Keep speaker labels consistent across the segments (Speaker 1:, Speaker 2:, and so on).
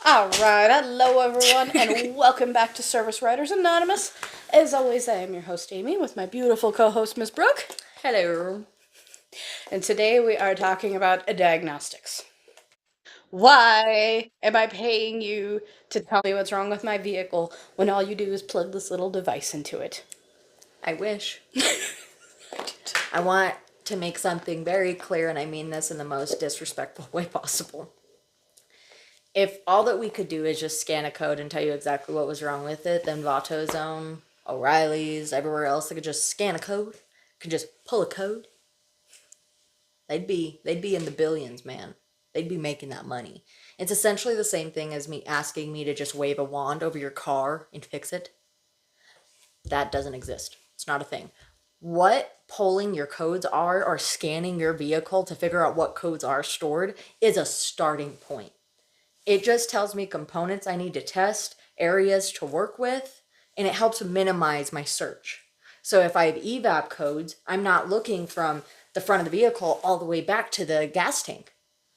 Speaker 1: All right, hello everyone, and welcome back to Service Writers Anonymous. As always, I am your host Amy with my beautiful co-host Miss Brooke,
Speaker 2: Hello.
Speaker 1: and today we are talking about diagnostics. Why am I paying you to tell me what's wrong with my vehicle when all you do is plug this little device into it?
Speaker 2: I wish. I want to make something very clear, and I mean this in the most disrespectful way possible. If all that we could do is just scan a code and tell you exactly what was wrong with it, then AutoZone, O'Reilly's, everywhere else, they could just scan a code, could just pull a code. They'd be in the billions, man. They'd be making that money. It's essentially the same thing as me asking me to just wave a wand over your car and fix it. That doesn't exist. It's not a thing. What pulling your codes are or scanning your vehicle to figure out what codes are stored is a starting point. It just tells me components I need to test, areas to work with, and it helps minimize my search. So if I have evap codes, I'm not looking from the front of the vehicle all the way back to the gas tank.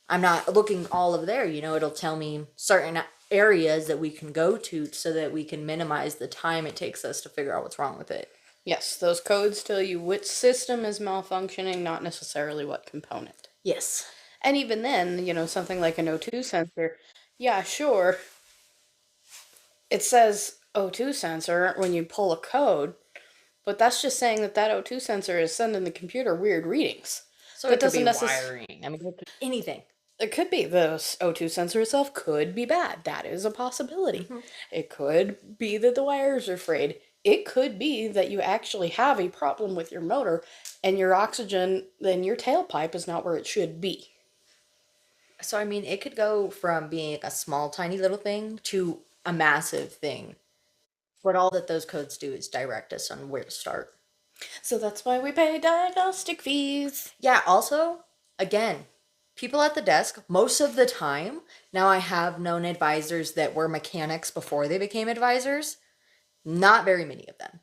Speaker 2: I'm not looking all of there. It'll tell me certain areas that we can go to so that we can minimize the time it takes us to figure out what's wrong with it.
Speaker 1: Yes, those codes tell you which system is malfunctioning, not necessarily what component.
Speaker 2: Yes.
Speaker 1: And even then, something like an O2 sensor, yeah, sure, it says O2 sensor when you pull a code, but that's just saying that O2 sensor is sending the computer weird readings.
Speaker 2: So it could be wiring. I mean, it could anything.
Speaker 1: It could be the O2 sensor itself could be bad. That is a possibility.
Speaker 2: Mm-hmm.
Speaker 1: It could be that the wires are frayed. It could be that you actually have a problem with your motor and your oxygen, then your tailpipe is not where it should be.
Speaker 2: So, I mean, it could go from being a small, tiny little thing to a massive thing. But all that those codes do is direct us on where to start.
Speaker 1: So that's why we pay diagnostic fees.
Speaker 2: Yeah, also, again, people at the desk, most of the time, now I have known advisors that were mechanics before they became advisors. Not very many of them.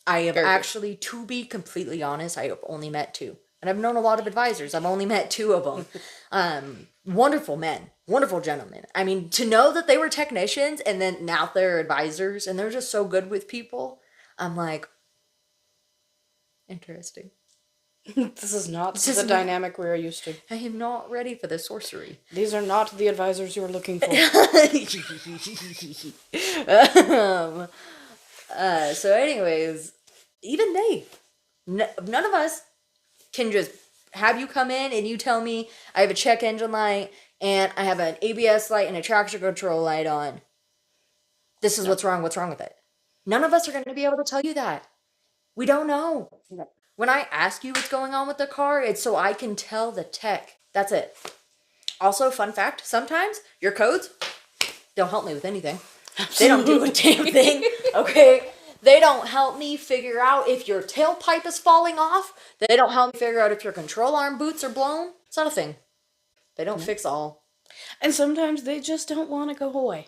Speaker 2: I have actually, to be completely honest, I have only met two. And I've known a lot of advisors. I've only met two of them. Wonderful men, wonderful gentlemen. I mean, to know that they were technicians and then now they're advisors and they're just so good with people, I'm like, interesting.
Speaker 1: This is not the dynamic we are used to.
Speaker 2: I am not ready for the sorcery.
Speaker 1: These are not the advisors you are looking for.
Speaker 2: So anyways, even they, none of us can just have you come in and you tell me I have a check engine light and I have an ABS light and a traction control light on. This is what's wrong with it. None of us are going to be able to tell you that. We don't know. When I ask you what's going on with the car, it's so I can tell the tech. That's it. Also, fun fact, sometimes your codes don't help me with anything. They don't do a damn thing, okay? They don't help me figure out if your tailpipe is falling off. They don't help me figure out if your control arm boots are blown. It's not a thing. They don't fix all.
Speaker 1: And sometimes they just don't want to go away.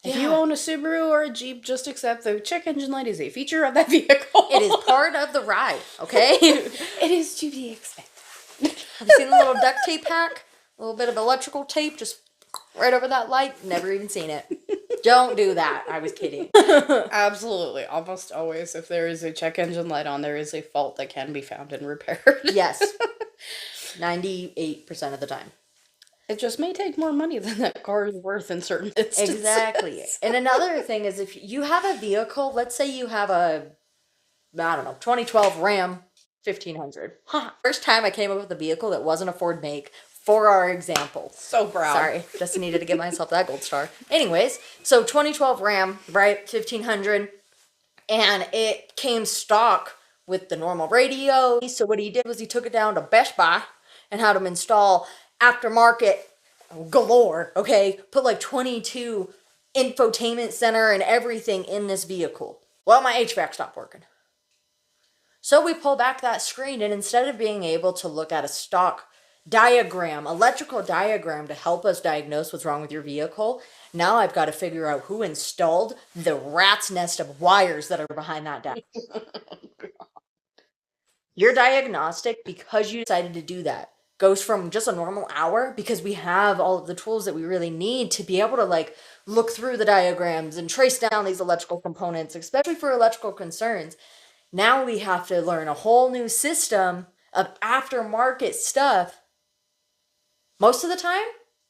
Speaker 1: If you own a Subaru or a Jeep, just accept the check engine light is a feature of that vehicle.
Speaker 2: It is part of the ride, okay?
Speaker 1: It is to be expected.
Speaker 2: Have you seen the little duct tape hack? A little bit of electrical tape just right over that light? Never even seen it. Don't do that. I was kidding.
Speaker 1: Absolutely. Almost always, if there is a check engine light on, there is a fault that can be found and repaired.
Speaker 2: Yes. 98% of the time.
Speaker 1: It just may take more money than that car is worth in certain instances.
Speaker 2: Exactly. And another thing is if you have a vehicle, let's say you have a, I don't know, 2012 Ram 1500. First time I came up with a vehicle that wasn't a Ford make for our example.
Speaker 1: So proud.
Speaker 2: Sorry, just needed to give myself that gold star. Anyways, so 2012 Ram, right, 1500, and it came stock with the normal radio. So what he did was he took it down to Best Buy and had them install aftermarket galore, okay? Put like 22 infotainment center and everything in this vehicle. Well, my HVAC stopped working. So we pull back that screen, and instead of being able to look at a stock diagram, electrical diagram to help us diagnose what's wrong with your vehicle, now I've got to figure out who installed the rat's nest of wires that are behind that desk. Your diagnostic, because you decided to do that, goes from just a normal hour because we have all of the tools that we really need to be able to like look through the diagrams and trace down these electrical components, especially for electrical concerns. Now we have to learn a whole new system of aftermarket stuff. Most of the time,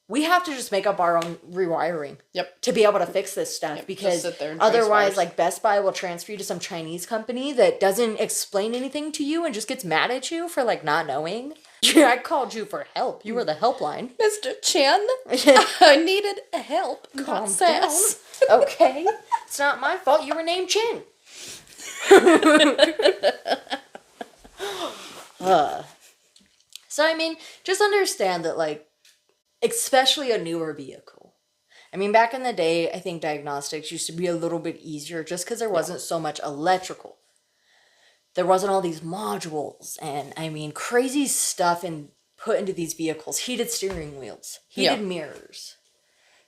Speaker 2: we have to just make up our own rewiring.
Speaker 1: Yep.
Speaker 2: To be able to fix this stuff, because
Speaker 1: sit there and trace
Speaker 2: otherwise,
Speaker 1: wires.
Speaker 2: like Best Buy will transfer you to some Chinese company that doesn't explain anything to you and just gets mad at you for like not knowing. I called you for help. You were the helpline.
Speaker 1: Mr. Chen, I needed help.
Speaker 2: Calm
Speaker 1: Not
Speaker 2: down.
Speaker 1: sass.
Speaker 2: Okay. It's not my fault. You were named Chin. So, I mean, just understand that, like, especially a newer vehicle. I mean, back in the day, I think diagnostics used to be a little bit easier just because there wasn't so much electrical. There wasn't all these modules and, I mean, crazy stuff put into these vehicles. Heated steering wheels, heated mirrors.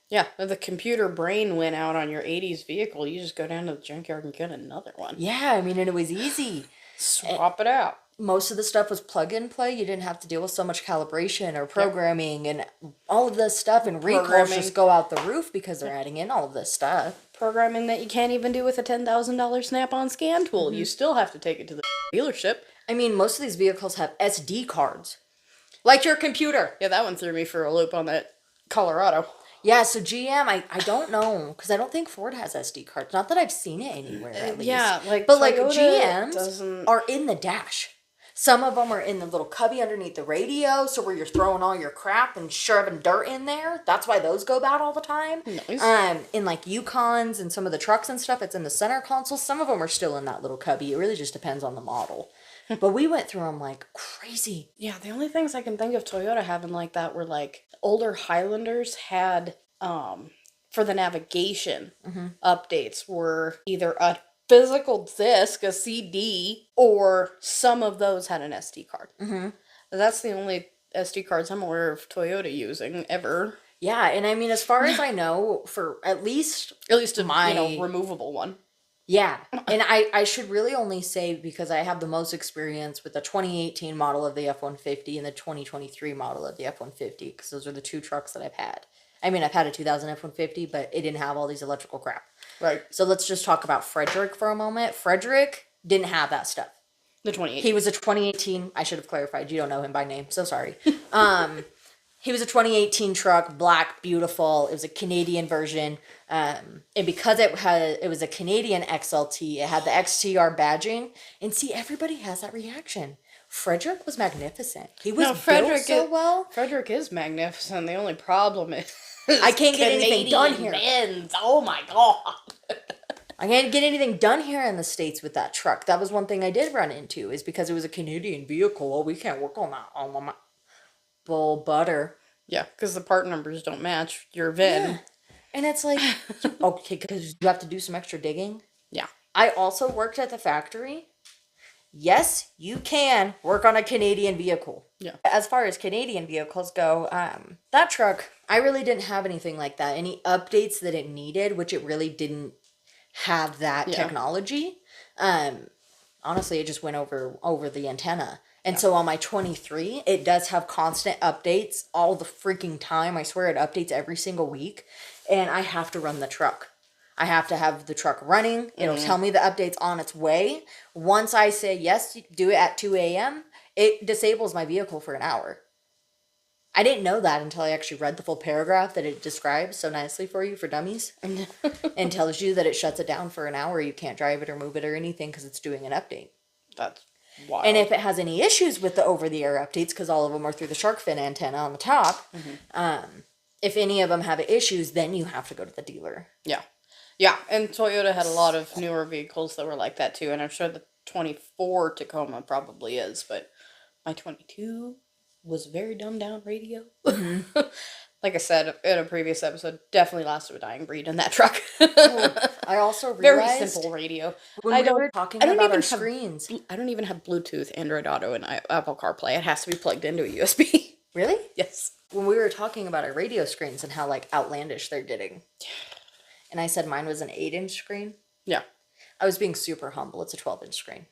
Speaker 1: Yeah, if the computer brain went out on your 80s vehicle, you just go down to the junkyard and get another one.
Speaker 2: Yeah, I mean, and it was easy.
Speaker 1: Swap it out.
Speaker 2: Most of the stuff was plug and play. You didn't have to deal with so much calibration or programming and all of this stuff. And recalls just go out the roof because they're adding in all of this stuff.
Speaker 1: Programming that you can't even do with a $10,000 snap-on scan tool. You still have to take it to the dealership.
Speaker 2: I mean, most of these vehicles have SD cards. Like your computer.
Speaker 1: Yeah, that one threw me for a loop on that Colorado.
Speaker 2: Yeah, so GM, I don't know, because I don't think Ford has SD cards. Not that I've seen it anywhere, at least.
Speaker 1: Yeah, like
Speaker 2: but like
Speaker 1: Toyota
Speaker 2: GMs are in the dash. Some of them are in the little cubby underneath the radio, so where you're throwing all your crap and shoving dirt in there. That's why those go bad all the time.
Speaker 1: Nice.
Speaker 2: In like Yukons and some of the trucks and stuff, it's in the center console. Some of them are still in that little cubby. It really just depends on the model. But we went through them like crazy.
Speaker 1: Yeah, the only things I can think of Toyota having like that were like older Highlanders had for the navigation updates were either a physical disc, a CD, or some of those had an SD card. That's the only SD cards I'm aware of Toyota using ever.
Speaker 2: Yeah, and I mean, as far as I know, for at least
Speaker 1: a removable one.
Speaker 2: Yeah, and I should really only say, because I have the most experience with the 2018 model of the F-150 and the 2023 model of the F-150, because those are the two trucks that I've had. I mean, I've had a 2000 F-150, but it didn't have all these electrical crap.
Speaker 1: Right.
Speaker 2: So let's just talk about Frederick for a moment. Frederick didn't have that stuff.
Speaker 1: The 2018.
Speaker 2: He was a 2018, I should have clarified, you don't know him by name, so sorry. He was a 2018 truck, black, beautiful. It was a Canadian version. And because it was a Canadian XLT, it had the XTR badging. And see, everybody has that reaction. Frederick was magnificent. He was built so well.
Speaker 1: Frederick is magnificent. The only problem is
Speaker 2: I can't get anything done here.
Speaker 1: Bends. Oh my god.
Speaker 2: I can't get anything done here in the States with that truck. That was one thing I did run into, is because it was a Canadian vehicle. Oh, we can't work on that. Oh, my bull butter.
Speaker 1: Yeah, because the part numbers don't match your VIN.
Speaker 2: Yeah. And it's like, okay, because you have to do some extra digging.
Speaker 1: Yeah.
Speaker 2: I also worked at the factory. Yes, you can work on a Canadian vehicle.
Speaker 1: Yeah.
Speaker 2: As far as Canadian vehicles go, that truck, I really didn't have anything like that. Any updates that it needed, which it really didn't have that technology. Honestly, it just went over the antenna. And so on my 23, it does have constant updates all the freaking time. I swear it updates every single week. And I have to run the truck. I have to have the truck running. It'll tell me the update's on its way. Once I say, yes, do it at 2 a.m., it disables my vehicle for an hour. I didn't know that until I actually read the full paragraph that it describes so nicely for you for dummies. And tells you that it shuts it down for an hour. You can't drive it or move it or anything because it's doing an update.
Speaker 1: That's wild.
Speaker 2: And if it has any issues with the over-the-air updates, because all of them are through the shark fin antenna on the top, if any of them have issues, then you have to go to the dealer.
Speaker 1: Yeah. Yeah, and Toyota had a lot of newer vehicles that were like that too, and I'm sure the 24 Tacoma probably is, but my 22 was very dumbed down radio. Like I said in a previous episode, definitely last of a dying breed in that truck.
Speaker 2: I also realized
Speaker 1: very simple radio.
Speaker 2: When we were talking about our screens.
Speaker 1: I don't even have Bluetooth, Android Auto, and Apple CarPlay. It has to be plugged into a USB.
Speaker 2: Really?
Speaker 1: Yes.
Speaker 2: When we were talking about our radio screens and how like outlandish they're getting. And I said mine was an 8-inch screen.
Speaker 1: Yeah.
Speaker 2: I was being super humble. It's a 12-inch screen.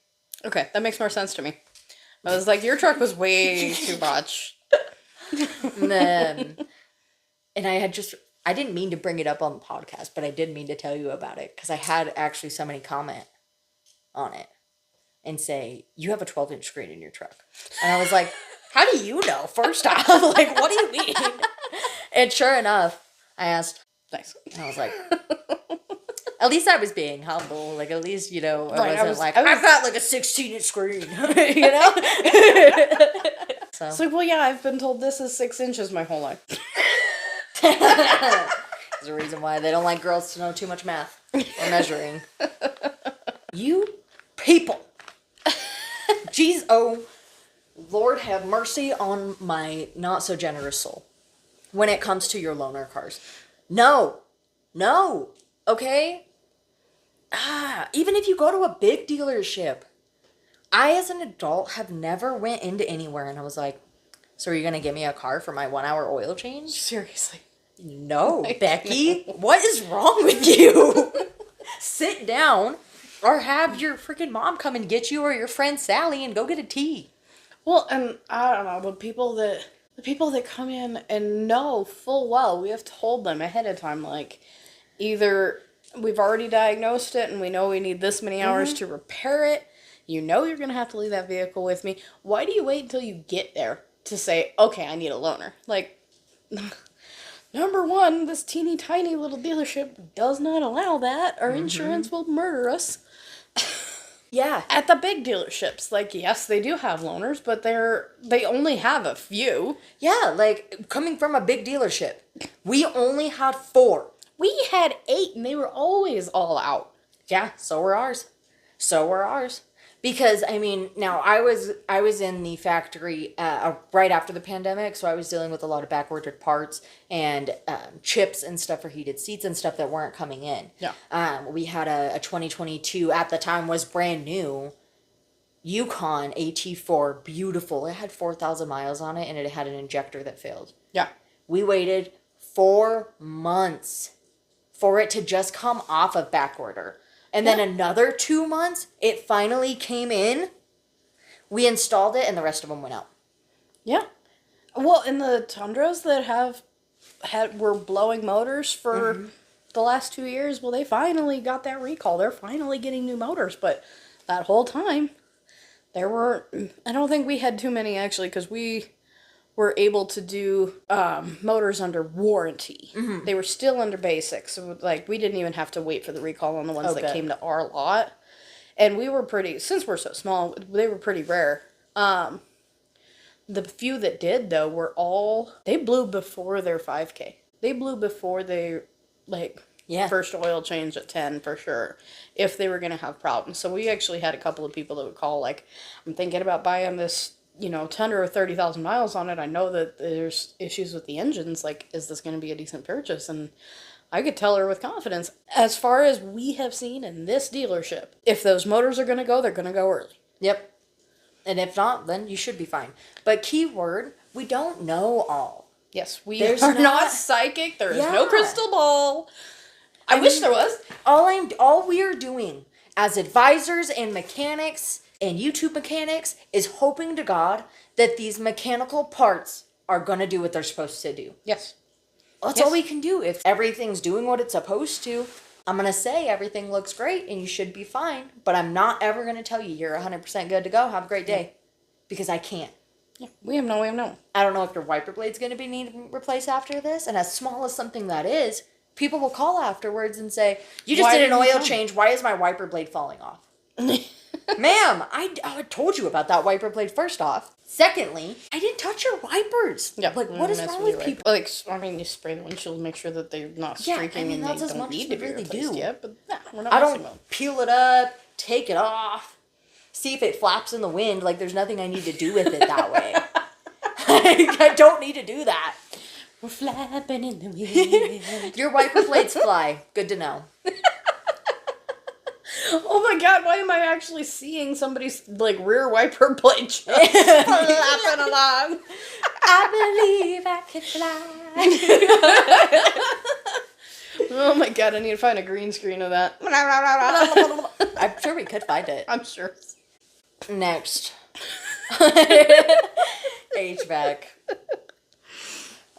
Speaker 1: Okay, that makes more sense to me. I was like, your truck was way too much.
Speaker 2: And I didn't mean to bring it up on the podcast, but I did mean to tell you about it because I had actually somebody comment on it and say, you have a 12-inch screen in your truck. And I was like, how do you know, first off? Like, what do you mean? And sure enough, I asked,
Speaker 1: Nice.
Speaker 2: and I was like, at least I was being humble. Like, at least, you know,
Speaker 1: Right,
Speaker 2: I wasn't I've got like a 16-inch screen, you know? So.
Speaker 1: It's like, well, yeah, I've been told this is 6 inches my whole life.
Speaker 2: There's a reason why they don't like girls to know too much math or measuring. You people. Jeez, oh, Lord have mercy on my not so generous soul when it comes to your loaner cars. No, okay? Even if you go to a big dealership, I as an adult have never went into anywhere and I was like, so are you going to give me a car for my 1 hour oil change?
Speaker 1: Seriously.
Speaker 2: No, Becky, what is wrong with you? Sit down or have your freaking mom come and get you or your friend Sally and go get a tea.
Speaker 1: Well, and I don't know, the people that come in and know full well, we have told them ahead of time, like, either we've already diagnosed it and we know we need this many hours to repair it. You know you're going to have to leave that vehicle with me. Why do you wait until you get there to say, okay, I need a loaner? Like, number one, this teeny tiny little dealership does not allow that. Our insurance will murder us.
Speaker 2: Yeah.
Speaker 1: At the big dealerships, like, yes, they do have loaners, but they only have a few.
Speaker 2: Yeah, like, coming from a big dealership, we only had 4.
Speaker 1: We had 8, and they were always all out.
Speaker 2: Yeah, so were ours. Because, I mean, now I was in the factory right after the pandemic, so I was dealing with a lot of back-ordered parts and chips and stuff for heated seats and stuff that weren't coming in.
Speaker 1: Yeah.
Speaker 2: We had a 2022, at the time was brand new, Yukon AT4, beautiful. It had 4,000 miles on it, and it had an injector that failed.
Speaker 1: Yeah.
Speaker 2: We waited 4 months for it to just come off of back order. And then another 2 months, it finally came in. We installed it, and the rest of them went out.
Speaker 1: Yeah. Well, in the Tundras that were blowing motors for the last 2 years, well, they finally got that recall. They're finally getting new motors, but that whole time, I don't think we had too many, actually, because we were able to do motors under warranty. They were still under basics. So, like, we didn't even have to wait for the recall on the ones that came to our lot. And we were since we're so small, they were pretty rare. The few that did, though, they blew before their 5K. They blew before they, first oil change at 10 for sure, if they were going to have problems. So we actually had a couple of people that would call, like, I'm thinking about buying this, Tundra with 30,000 miles on it. I know that there's issues with the engines. Like, is this going to be a decent purchase? And I could tell her with confidence, as far as we have seen in this dealership, if those motors are going to go, they're going to go early.
Speaker 2: Yep. And if not, then you should be fine. But keyword, we don't know all.
Speaker 1: Yes, we are not psychic. There is no crystal ball. I wish there was.
Speaker 2: All we are doing as advisors and mechanics and YouTube mechanics is hoping to God that these mechanical parts are going to do what they're supposed to do.
Speaker 1: Yes.
Speaker 2: That's all we can do. If everything's doing what it's supposed to, I'm going to say everything looks great and you should be fine. But I'm not ever going to tell you you're 100% good to go. Have a great day. Because I can't.
Speaker 1: Yeah, we have no way of knowing.
Speaker 2: I don't know if your wiper blade's going to be needed replaced after this. And as small as something that is, people will call afterwards and say, you just did an oil change. Why is my wiper blade falling off? Ma'am, I told you about that wiper blade first off. Secondly, I didn't touch your wipers.
Speaker 1: Yeah.
Speaker 2: Like, what is wrong with people?
Speaker 1: Like, I mean, you spray the windshield, make sure that they're not streaking and they don't need to be replaced yet. But we're not.
Speaker 2: I don't peel it up, take it off, see if it flaps in the wind. Like, there's nothing I need to do with it that way. I don't need to do that.
Speaker 1: We're flapping in the wind.
Speaker 2: Your wiper blades fly. Good to know.
Speaker 1: Oh my God, why am I actually seeing somebody's, like, rear wiper blade just flapping along?
Speaker 2: I believe I can fly.
Speaker 1: Oh my God, I need to find a green screen of that.
Speaker 2: I'm sure we could find it.
Speaker 1: I'm sure.
Speaker 2: Next. HVAC.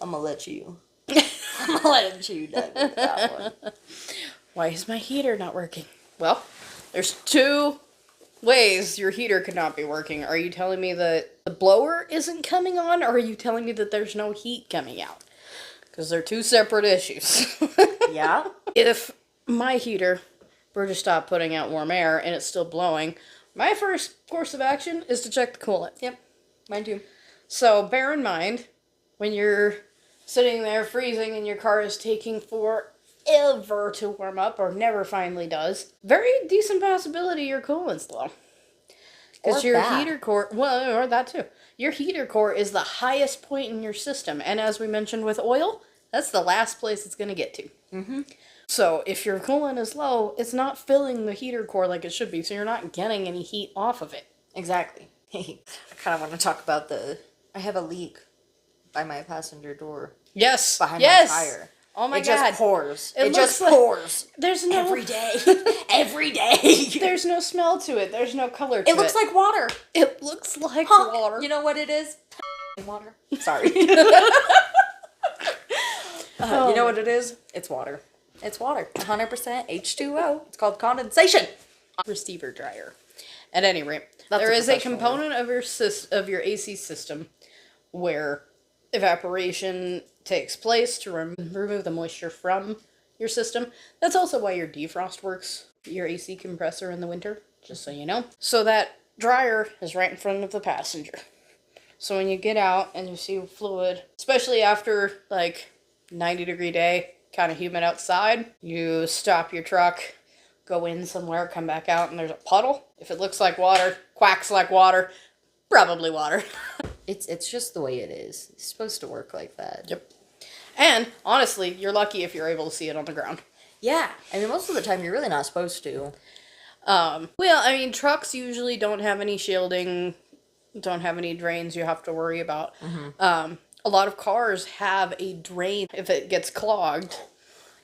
Speaker 2: I'm gonna let you. I'm gonna let you dive into that one.
Speaker 1: Why is my heater not working? Well, there's two ways your heater could not be working. Are you telling me that the blower isn't coming on, or are you telling me that there's no heat coming out? Because they're two separate issues.
Speaker 2: Yeah?
Speaker 1: If my heater were to stop putting out warm air and it's still blowing, my first course of action is to check the coolant.
Speaker 2: Yep. Mine too.
Speaker 1: So bear in mind, when you're sitting there freezing and your car is taking forever to warm up or never finally does, very decent possibility your coolant's low. Because your heater core, well, or that too. Your heater core is the highest point in your system. And as we mentioned with oil, that's the last place it's going to get to.
Speaker 2: Mm-hmm.
Speaker 1: So if your coolant is low, it's not filling the heater core like it should be. So you're not getting any heat off of it.
Speaker 2: Exactly. I kind of want to talk about I have a leak by my passenger door.
Speaker 1: Yes.
Speaker 2: Behind my tire.
Speaker 1: Oh my
Speaker 2: God.
Speaker 1: God.
Speaker 2: It just pours.
Speaker 1: It
Speaker 2: just
Speaker 1: like
Speaker 2: pours.
Speaker 1: There's no...
Speaker 2: Every day. Every day.
Speaker 1: There's no smell to it. There's no color to it.
Speaker 2: It looks like water.
Speaker 1: It looks like water.
Speaker 2: You know what it is? Water. Sorry. You know what it is? It's water. It's water. 100% H2O. It's called condensation.
Speaker 1: Receiver dryer. At any rate,
Speaker 2: That's
Speaker 1: there is a
Speaker 2: professional
Speaker 1: component of your AC system where evaporation takes place to remove the moisture from your system. That's also why your defrost works, your AC compressor in the winter, just so you know. So that dryer is right in front of the passenger. So when you get out and you see fluid, especially after like 90-degree day, kind of humid outside, you stop your truck, go in somewhere, come back out, and there's a puddle. If it looks like water, quacks like water, probably water.
Speaker 2: It's just the way it is. It's supposed to work like that.
Speaker 1: Yep. And honestly, you're lucky if you're able to see it on the ground.
Speaker 2: Yeah. I mean, most of the time you're really not supposed to.
Speaker 1: Well, I mean, trucks usually don't have any shielding, don't have any drains you have to worry about.
Speaker 2: Mm-hmm.
Speaker 1: A lot of cars have a drain if it gets clogged.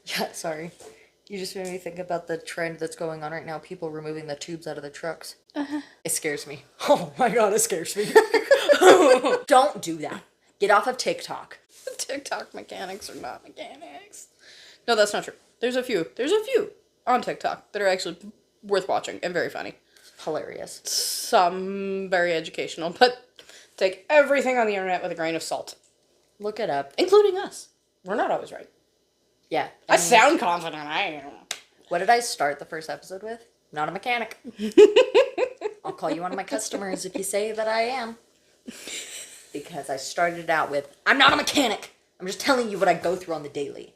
Speaker 2: Yeah, sorry. You just made me think about the trend that's going on right now. People removing the tubes out of the trucks. Uh-huh. It scares me. Oh my God, it scares me. Don't do that. Get off of TikTok.
Speaker 1: TikTok mechanics are not mechanics. No, that's not true. There's a few on TikTok that are actually worth watching and very funny.
Speaker 2: Hilarious.
Speaker 1: Some very educational, but take everything on the internet with a grain of salt.
Speaker 2: Look it up.
Speaker 1: Including us. We're not always right.
Speaker 2: Yeah.
Speaker 1: I sound confident. I am.
Speaker 2: What did I start the first episode with? Not a mechanic. I'll call you one of my customers if you say that I am. Because I started it out with, I'm not a mechanic. I'm just telling you what I go through on the daily.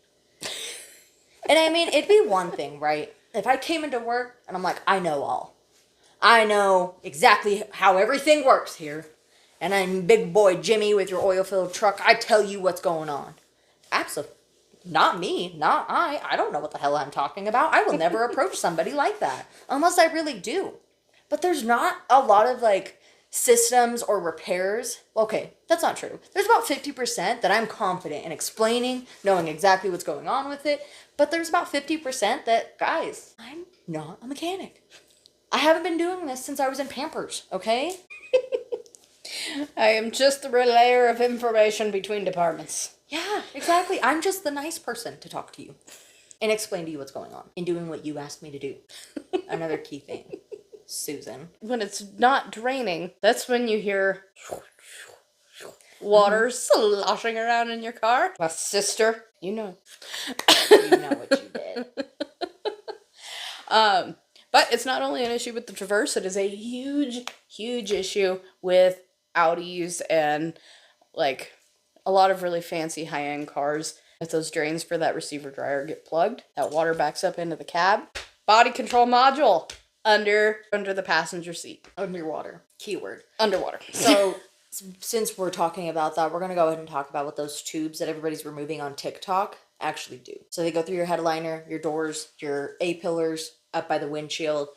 Speaker 2: And I mean, it'd be one thing, right? If I came into work and I'm like, I know all. I know exactly how everything works here. And I'm big boy Jimmy with your oil-filled truck. I tell you what's going on. Absolutely. Not me. Not I. I don't know what the hell I'm talking about. I will never approach somebody like that. Unless I really do. But there's not a lot of, like, systems or repairs. Okay, that's not true. There's about 50% that I'm confident in explaining, knowing exactly what's going on with it. But there's about 50% that, guys, I'm not a mechanic. I haven't been doing this since I was in Pampers, okay?
Speaker 1: I am just the relayer of information between departments.
Speaker 2: Yeah, exactly. I'm just the nice person to talk to you and explain to you what's going on and doing what you asked me to do. Another key thing. Susan.
Speaker 1: When it's not draining, that's when you hear water sloshing around in your car. My sister, you know.
Speaker 2: You know what you did.
Speaker 1: But it's not only an issue with the Traverse, it is a huge, huge issue with Audis and, like, a lot of really fancy high-end cars. If those drains for that receiver dryer get plugged, that water backs up into the cab. Body control module under the passenger seat.
Speaker 2: Underwater. Keyword.
Speaker 1: Underwater.
Speaker 2: So, since we're talking about that, we're going to go ahead and talk about what those tubes that everybody's removing on TikTok actually do. So they go through your headliner, your doors, your A-pillars, up by the windshield.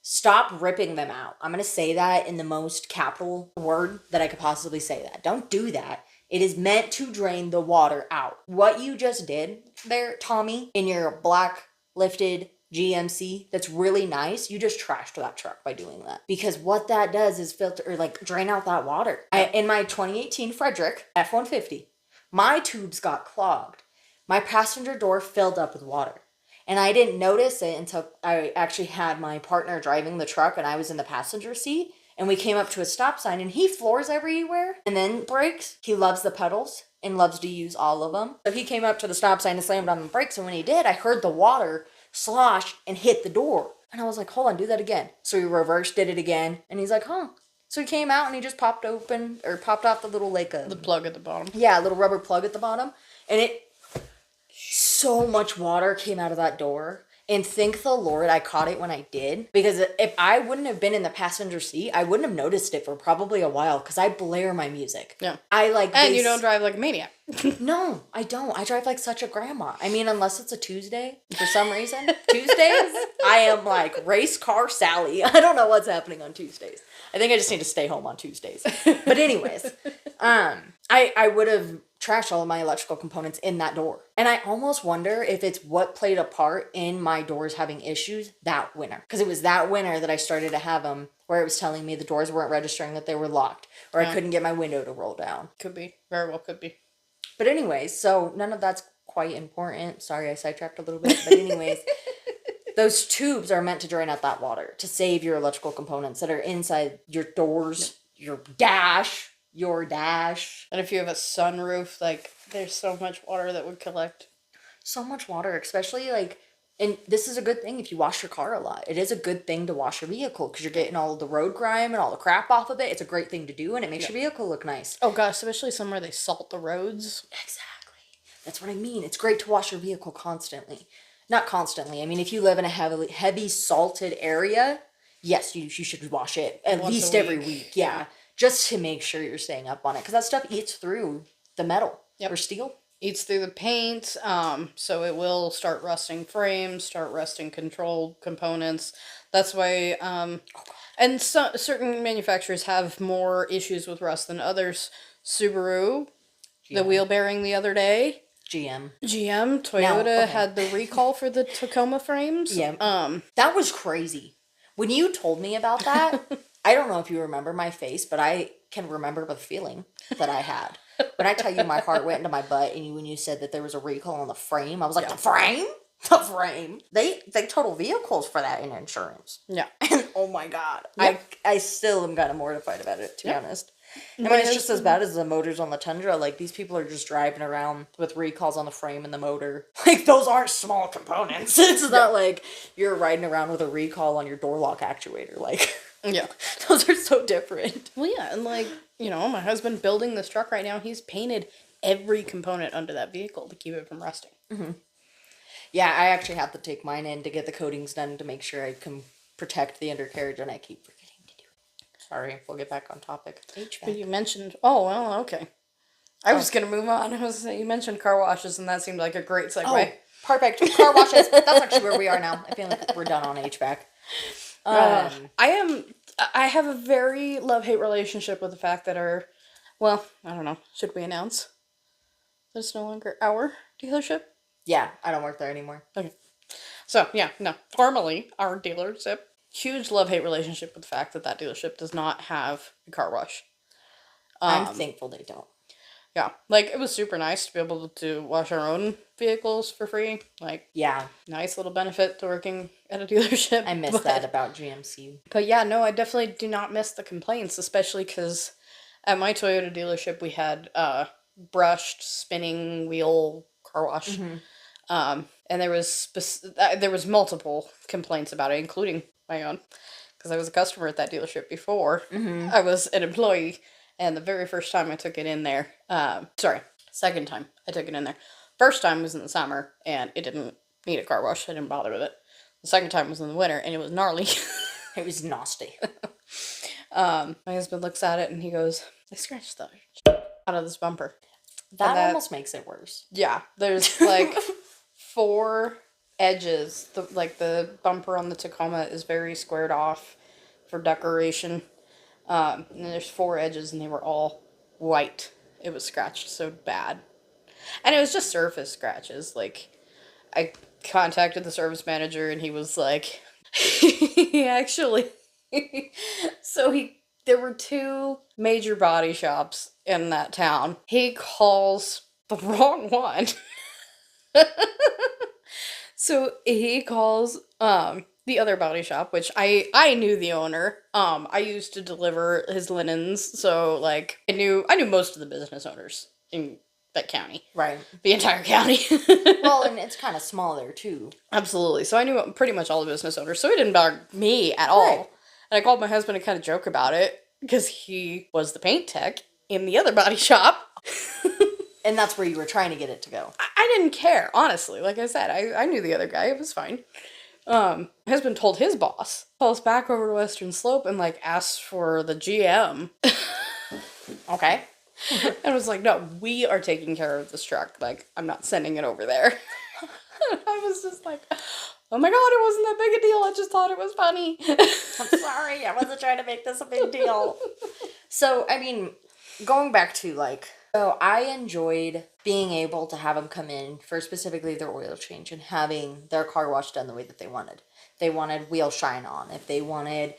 Speaker 2: Stop ripping them out. I'm going to say that in the most capital word that I could possibly say that. Don't do that. It is meant to drain the water out. What you just did there, Tommy, in your black lifted GMC, that's really nice. You just trashed that truck by doing that. Because what that does is filter, or like drain out that water. In my 2018 Frederick F-150, My tubes got clogged. My passenger door filled up with water. And I didn't notice it until I actually had my partner driving the truck and I was in the passenger seat. And we came up to a stop sign and he floors everywhere and then brakes. He loves the pedals and loves to use all of them. So he came up to the stop sign and slammed on the brakes. And when he did, I heard the water slosh and hit the door. And I was like, hold on, do that again. So he reversed, did it again. And he's like, huh. So he came out and he just popped off the little
Speaker 1: The plug at the bottom.
Speaker 2: yeah, a little rubber plug at the bottom. And so much water came out of that door. And thank the Lord I caught it when I did. Because if I wouldn't have been in the passenger seat, I wouldn't have noticed it for probably a while. Because I blare my music.
Speaker 1: Yeah.
Speaker 2: And
Speaker 1: you don't drive like a maniac.
Speaker 2: No, I don't. I drive like such a grandma. I mean, unless it's a Tuesday for some reason. Tuesdays, I am like race car Sally. I don't know what's happening on Tuesdays. I think I just need to stay home on Tuesdays. But anyways, I would have trashed all of my electrical components in that door. And I almost wonder if it's what played a part in my doors having issues that winter. Because it was that winter that I started to have them where it was telling me the doors weren't registering that they were locked. Or I couldn't get my window to roll down.
Speaker 1: Could be. Very well could be.
Speaker 2: But anyways, so none of that's quite important. Sorry, I sidetracked a little bit. But anyways, those tubes are meant to drain out that water to save your electrical components that are inside your doors, your dash.
Speaker 1: And if you have a sunroof, like, there's so much water that would collect.
Speaker 2: So much water, especially like, and this is a good thing if you wash your car a lot. It is a good thing to wash your vehicle because you're getting all of the road grime and all the crap off of it. It's a great thing to do and it makes your vehicle look nice.
Speaker 1: Oh gosh, especially somewhere they salt the roads.
Speaker 2: Exactly. That's what I mean. It's great to wash your vehicle constantly. Not constantly. I mean, if you live in a heavy salted area, yes, you should wash it at
Speaker 1: Once
Speaker 2: least
Speaker 1: a
Speaker 2: every
Speaker 1: week.
Speaker 2: week. Yeah. Just to make sure you're staying up on it. Because that stuff eats through the metal or steel.
Speaker 1: Eats through the paint, so it will start rusting frames, start rusting control components. That's why, and certain manufacturers have more issues with rust than others. Subaru, the wheel bearing the other day.
Speaker 2: GM.
Speaker 1: Toyota had the recall for the Tacoma frames.
Speaker 2: Yeah. That was crazy. When you told me about that, I don't know if you remember my face, but I can remember the feeling that I had. When I tell you my heart went into my butt and when you said that there was a recall on the frame, I was like, the frame? The frame? They total vehicles for that in insurance.
Speaker 1: Yeah.
Speaker 2: And oh my God.
Speaker 1: Yep.
Speaker 2: I still am kind of mortified about it, to be honest. I mean, it's just as bad as the motors on the Tundra. Like, these people are just driving around with recalls on the frame and the motor. Like, those aren't small components. It's not like you're riding around with a recall on your door lock actuator. Like,
Speaker 1: Yeah.
Speaker 2: those are so different.
Speaker 1: Well, yeah, and like, my husband building this truck right now, he's painted every component under that vehicle to keep it from rusting.
Speaker 2: Mm-hmm. Yeah, I actually have to take mine in to get the coatings done to make sure I can protect the undercarriage, and I keep forgetting to do it. Sorry, we'll get back on topic.
Speaker 1: But
Speaker 2: HVAC.
Speaker 1: you mentioned, oh, well, okay. I was going to move on. I was saying, you mentioned car washes, and that seemed like a great segue.
Speaker 2: Oh, perfect. Car washes. That's actually where we are now. I feel like we're done on HVAC.
Speaker 1: I have a very love-hate relationship with the fact that I don't know, should we announce that it's no longer our dealership?
Speaker 2: Yeah, I don't work there anymore.
Speaker 1: Okay. So, yeah, no, formerly our dealership. Huge love-hate relationship with the fact that that dealership does not have a car wash.
Speaker 2: I'm thankful they don't.
Speaker 1: Yeah, like, it was super nice to be able to wash our own vehicles for free. Like,
Speaker 2: Yeah,
Speaker 1: nice little benefit to working at a dealership.
Speaker 2: I miss that about GMC.
Speaker 1: But yeah, no, I definitely do not miss the complaints, especially because at my Toyota dealership we had brushed spinning wheel car wash.
Speaker 2: Mm-hmm.
Speaker 1: And there was multiple complaints about it, including my own, because I was a customer at that dealership before.
Speaker 2: Mm-hmm.
Speaker 1: I was an employee, and the very first time I took it in there, second time I took it in there. First time was in the summer, and it didn't need a car wash. I didn't bother with it. The second time was in the winter, and it was gnarly.
Speaker 2: It was nasty.
Speaker 1: My husband looks at it, and he goes, "I scratched the out of this bumper."
Speaker 2: That
Speaker 1: that-
Speaker 2: almost makes it worse.
Speaker 1: Yeah, there's like 4 edges. The bumper on the Tacoma is very squared off for decoration. And there's 4 edges, and they were all white. It was scratched so bad. And it was just surface scratches. Like, I contacted the service manager, and he was like, he actually, there were 2 major body shops in that town. He calls the wrong one. So he calls the other body shop, which I knew the owner. I used to deliver his linens, so like I knew most of the business owners in that county.
Speaker 2: Right.
Speaker 1: The entire county.
Speaker 2: Well, and it's kind of small there too.
Speaker 1: Absolutely. So I knew pretty much all the business owners. So it didn't bother me at all.
Speaker 2: Right.
Speaker 1: And I called my husband to kind of joke about it because he was the paint tech in the other body shop.
Speaker 2: And that's where you were trying to get it to go.
Speaker 1: I didn't care, honestly. Like I said, I knew the other guy. It was fine. My husband told his boss, calls back over to Western Slope and like asks for the GM.
Speaker 2: Okay.
Speaker 1: And was like, no, we are taking care of this truck. Like, I'm not sending it over there. I was just like, oh my god, it wasn't that big a deal. I just thought it was funny.
Speaker 2: I'm sorry, I wasn't trying to make this a big deal. So, I mean, going back to like, so I enjoyed being able to have them come in for specifically their oil change and having their car wash done the way that they wanted. They wanted wheel shine on. If they wanted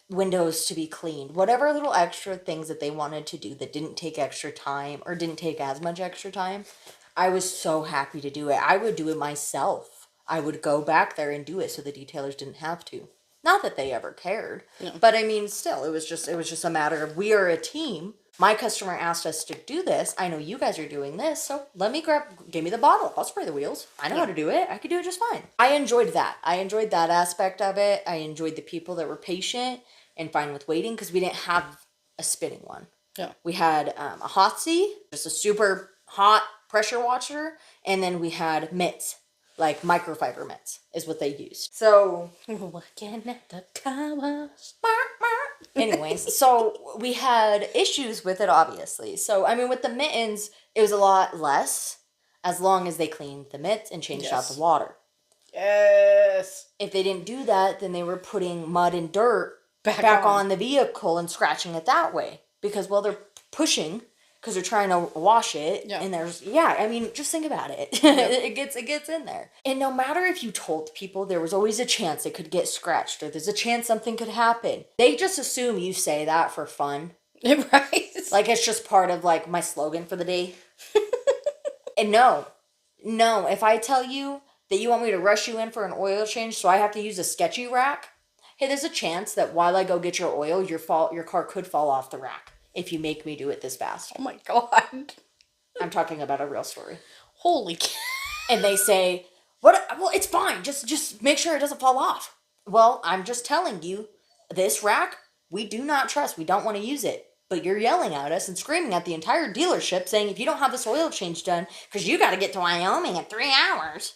Speaker 2: windows to be cleaned, whatever little extra things that they wanted to do that didn't take extra time or didn't take as much extra time, I was so happy to do it. I would do it myself. I would go back there and do it so the detailers didn't have to. Not that they ever cared, but I mean, still, it was just a matter of, we are a team. My customer asked us to do this. I know you guys are doing this, so give me the bottle. I'll spray the wheels. I know how to do it. I could do it just fine. I enjoyed that. I enjoyed that aspect of it. I enjoyed the people that were patient and fine with waiting because we didn't have a spinning one.
Speaker 1: Yeah.
Speaker 2: We had a hot seat, just a super hot pressure washer, and then we had mitts, like microfiber mitts is what they used. So,
Speaker 1: Working at the car wash.
Speaker 2: anyways, so we had issues with it, obviously. So, I mean, with the mittens, it was a lot less as long as they cleaned the mitts and changed out the water.
Speaker 1: Yes.
Speaker 2: If they didn't do that, then they were putting mud and dirt
Speaker 1: Back
Speaker 2: on the vehicle and scratching it that way. Because, well, they're pushing because they're trying to wash it.
Speaker 1: Yeah.
Speaker 2: And I mean, just think about it.
Speaker 1: Yep.
Speaker 2: it gets in there. And no matter if you told people, there was always a chance it could get scratched or there's a chance something could happen. They just assume you say that for fun.
Speaker 1: Right.
Speaker 2: Like it's just part of like my slogan for the day. And no, if I tell you that you want me to rush you in for an oil change so I have to use a sketchy rack, hey, there's a chance that while I go get your oil, your car could fall off the rack if you make me do it this fast.
Speaker 1: Oh my god.
Speaker 2: I'm talking about a real story.
Speaker 1: Holy cow.
Speaker 2: And they say, "What? Well, it's fine. Just make sure it doesn't fall off." Well, I'm just telling you, this rack, we do not trust. We don't want to use it. But you're yelling at us and screaming at the entire dealership saying, if you don't have this oil change done, because you got to get to Wyoming in 3 hours.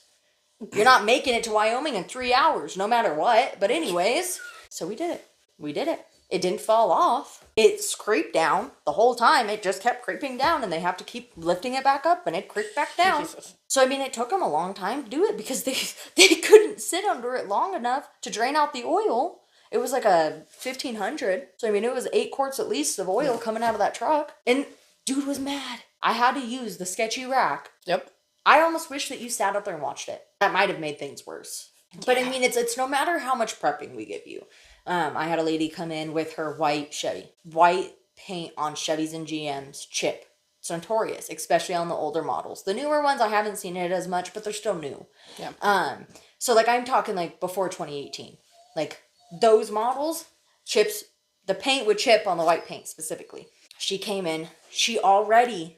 Speaker 2: You're not making it to Wyoming in 3 hours, no matter what. But anyways, so we did it. It didn't fall off. It scraped down the whole time. It just kept creeping down, and they have to keep lifting it back up, and it creeped back down.
Speaker 1: Jesus.
Speaker 2: So, I mean, it took them a long time to do it because they couldn't sit under it long enough to drain out the oil. It was like a 1,500. So, I mean, it was 8 quarts at least of oil coming out of that truck. And dude was mad. I had to use the sketchy rack.
Speaker 1: Yep.
Speaker 2: I almost wish that you sat up there and watched it. That might have made things worse. But I mean, it's no matter how much prepping we give you. I had a lady come in with her white Chevy. White paint on Chevys and GMs, chip. It's notorious, especially on the older models. The newer ones, I haven't seen it as much, but they're still new.
Speaker 1: Yeah.
Speaker 2: So like I'm talking like before 2018. Like those models, chips, the paint would chip on the white paint specifically. She came in, she already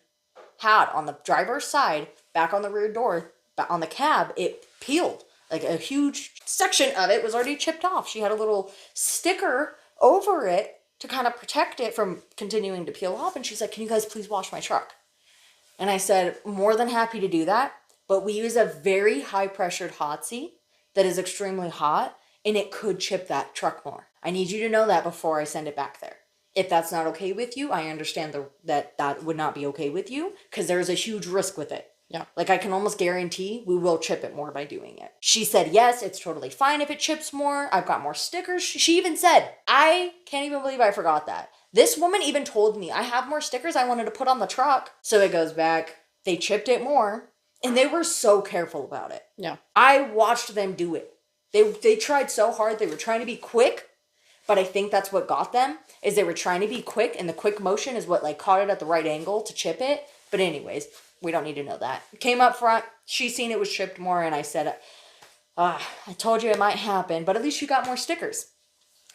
Speaker 2: had on the driver's side, back on the rear door, back on the cab, it peeled. Like a huge section of it was already chipped off. She had a little sticker over it to kind of protect it from continuing to peel off. And she's like, can you guys please wash my truck? And I said, more than happy to do that. But we use a very high pressured hot seat that is extremely hot and it could chip that truck more. I need you to know that before I send it back there. If that's not okay with you, I understand that would not be okay with you because there's a huge risk with it.
Speaker 1: Yeah.
Speaker 2: Like I can almost guarantee we will chip it more by doing it. She said, yes, it's totally fine if it chips more. I've got more stickers. She even said, I can't even believe I forgot that. This woman even told me I have more stickers I wanted to put on the truck. So it goes back. They chipped it more and they were so careful about it.
Speaker 1: Yeah.
Speaker 2: I watched them do it. They tried so hard. They were trying to be quick. But I think that's what got them is they were trying to be quick and the quick motion is what like caught it at the right angle to chip it. But anyways, We don't need to know that. Came up front. She seen it was chipped more, and I said, I told you it might happen, but at least you got more stickers.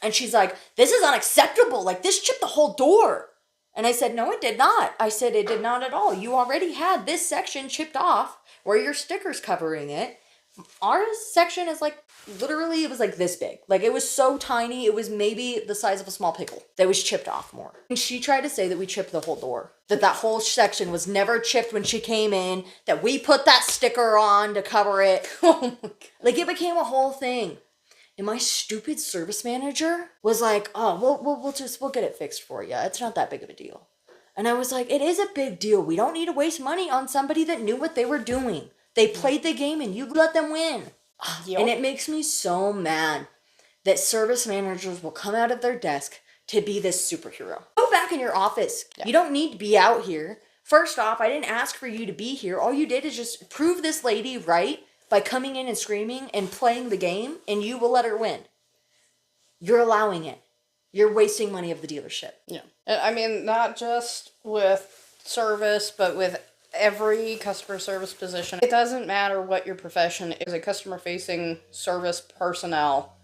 Speaker 2: And she's like, this is unacceptable. Like, this chipped the whole door. And I said, no, it did not. I said, it did not at all. You already had this section chipped off where your sticker's covering it. Our section is like, literally, it was like this big. Like, it was so tiny, it was maybe the size of a small pickle that was chipped off more. And she tried to say that we chipped the whole door. That whole section was never chipped when she came in. That we put that sticker on to cover it. Oh my God. Like, it became a whole thing. And my stupid service manager was like, oh, we'll get it fixed for you. It's not that big of a deal. And I was like, it is a big deal. We don't need to waste money on somebody that knew what they were doing. They played the game and you let them win. Yep. And it makes me so mad that service managers will come out of their desk to be this superhero. Go back in your office. Yep. You don't need to be out here. First off, I didn't ask for you to be here. All you did is just prove this lady right by coming in and screaming and playing the game, and you will let her win. You're allowing it. You're wasting money of the dealership.
Speaker 1: Yeah. I mean, not just with service, but with every customer service position. It doesn't matter what your profession is. As a customer-facing service personnel,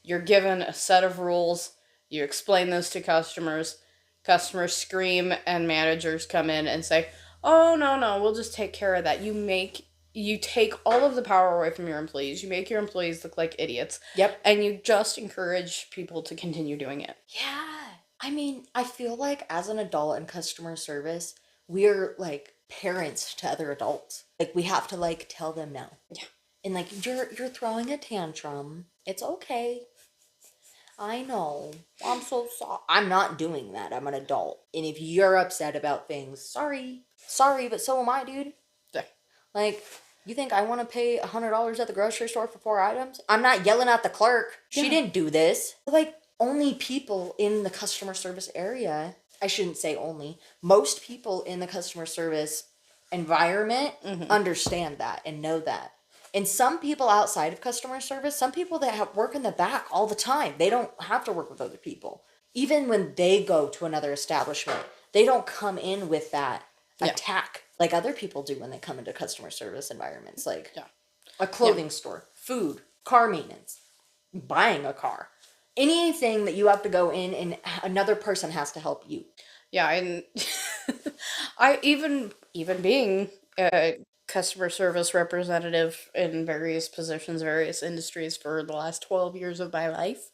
Speaker 1: you're given a set of rules. You explain those to customers. Customers scream, and managers come in and say, oh, no, we'll just take care of that. You take all of the power away from your employees. You make your employees look like idiots.
Speaker 2: Yep.
Speaker 1: And you just encourage people to continue doing it.
Speaker 2: Yeah. I mean, I feel like as an adult in customer service, we're like parents to other adults. Like, we have to like tell them no.
Speaker 1: Yeah.
Speaker 2: And like, you're throwing a tantrum. It's okay. I know. I'm so sorry. I'm not doing that. I'm an adult. And if you're upset about things, sorry. Sorry, but so am I, dude.
Speaker 1: Yeah.
Speaker 2: Like, you think I want to pay $100 at the grocery store for 4 items? I'm not yelling at the clerk. Yeah. She didn't do this. Like, only people in the customer service area, I shouldn't say only, most people in the customer service environment understand that and know that. And some people outside of customer service, some people that work in the back all the time, they don't have to work with other people. Even when they go to another establishment, they don't come in with that attack like other people do when they come into customer service environments, like a clothing store, food, car maintenance, buying a car, anything that you have to go in and another person has to help you.
Speaker 1: Yeah, and I even being a customer service representative in various positions, various industries for the last 12 years of my life,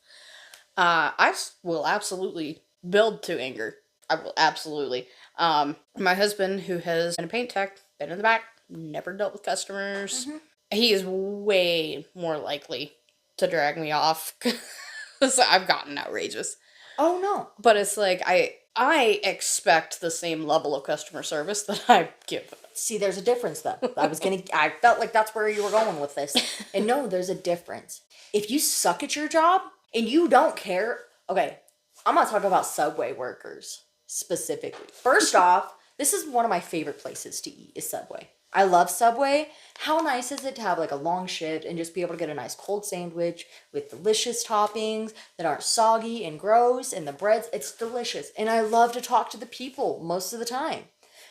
Speaker 1: I will absolutely build to anger. I will absolutely. My husband, who has been a paint tech, been in the back, never dealt with customers. He is way more likely to drag me off because I've gotten outrageous.
Speaker 2: Oh no!
Speaker 1: But it's like I expect the same level of customer service that I give.
Speaker 2: See, there's a difference though. I felt like that's where you were going with this. And no, there's a difference. If you suck at your job and you don't care, okay, I'm gonna talk about Subway workers specifically. First off, this is one of my favorite places to eat is Subway. I love Subway. How nice is it to have like a long shift and just be able to get a nice cold sandwich with delicious toppings that aren't soggy and gross, and the breads, it's delicious. And I love to talk to the people most of the time.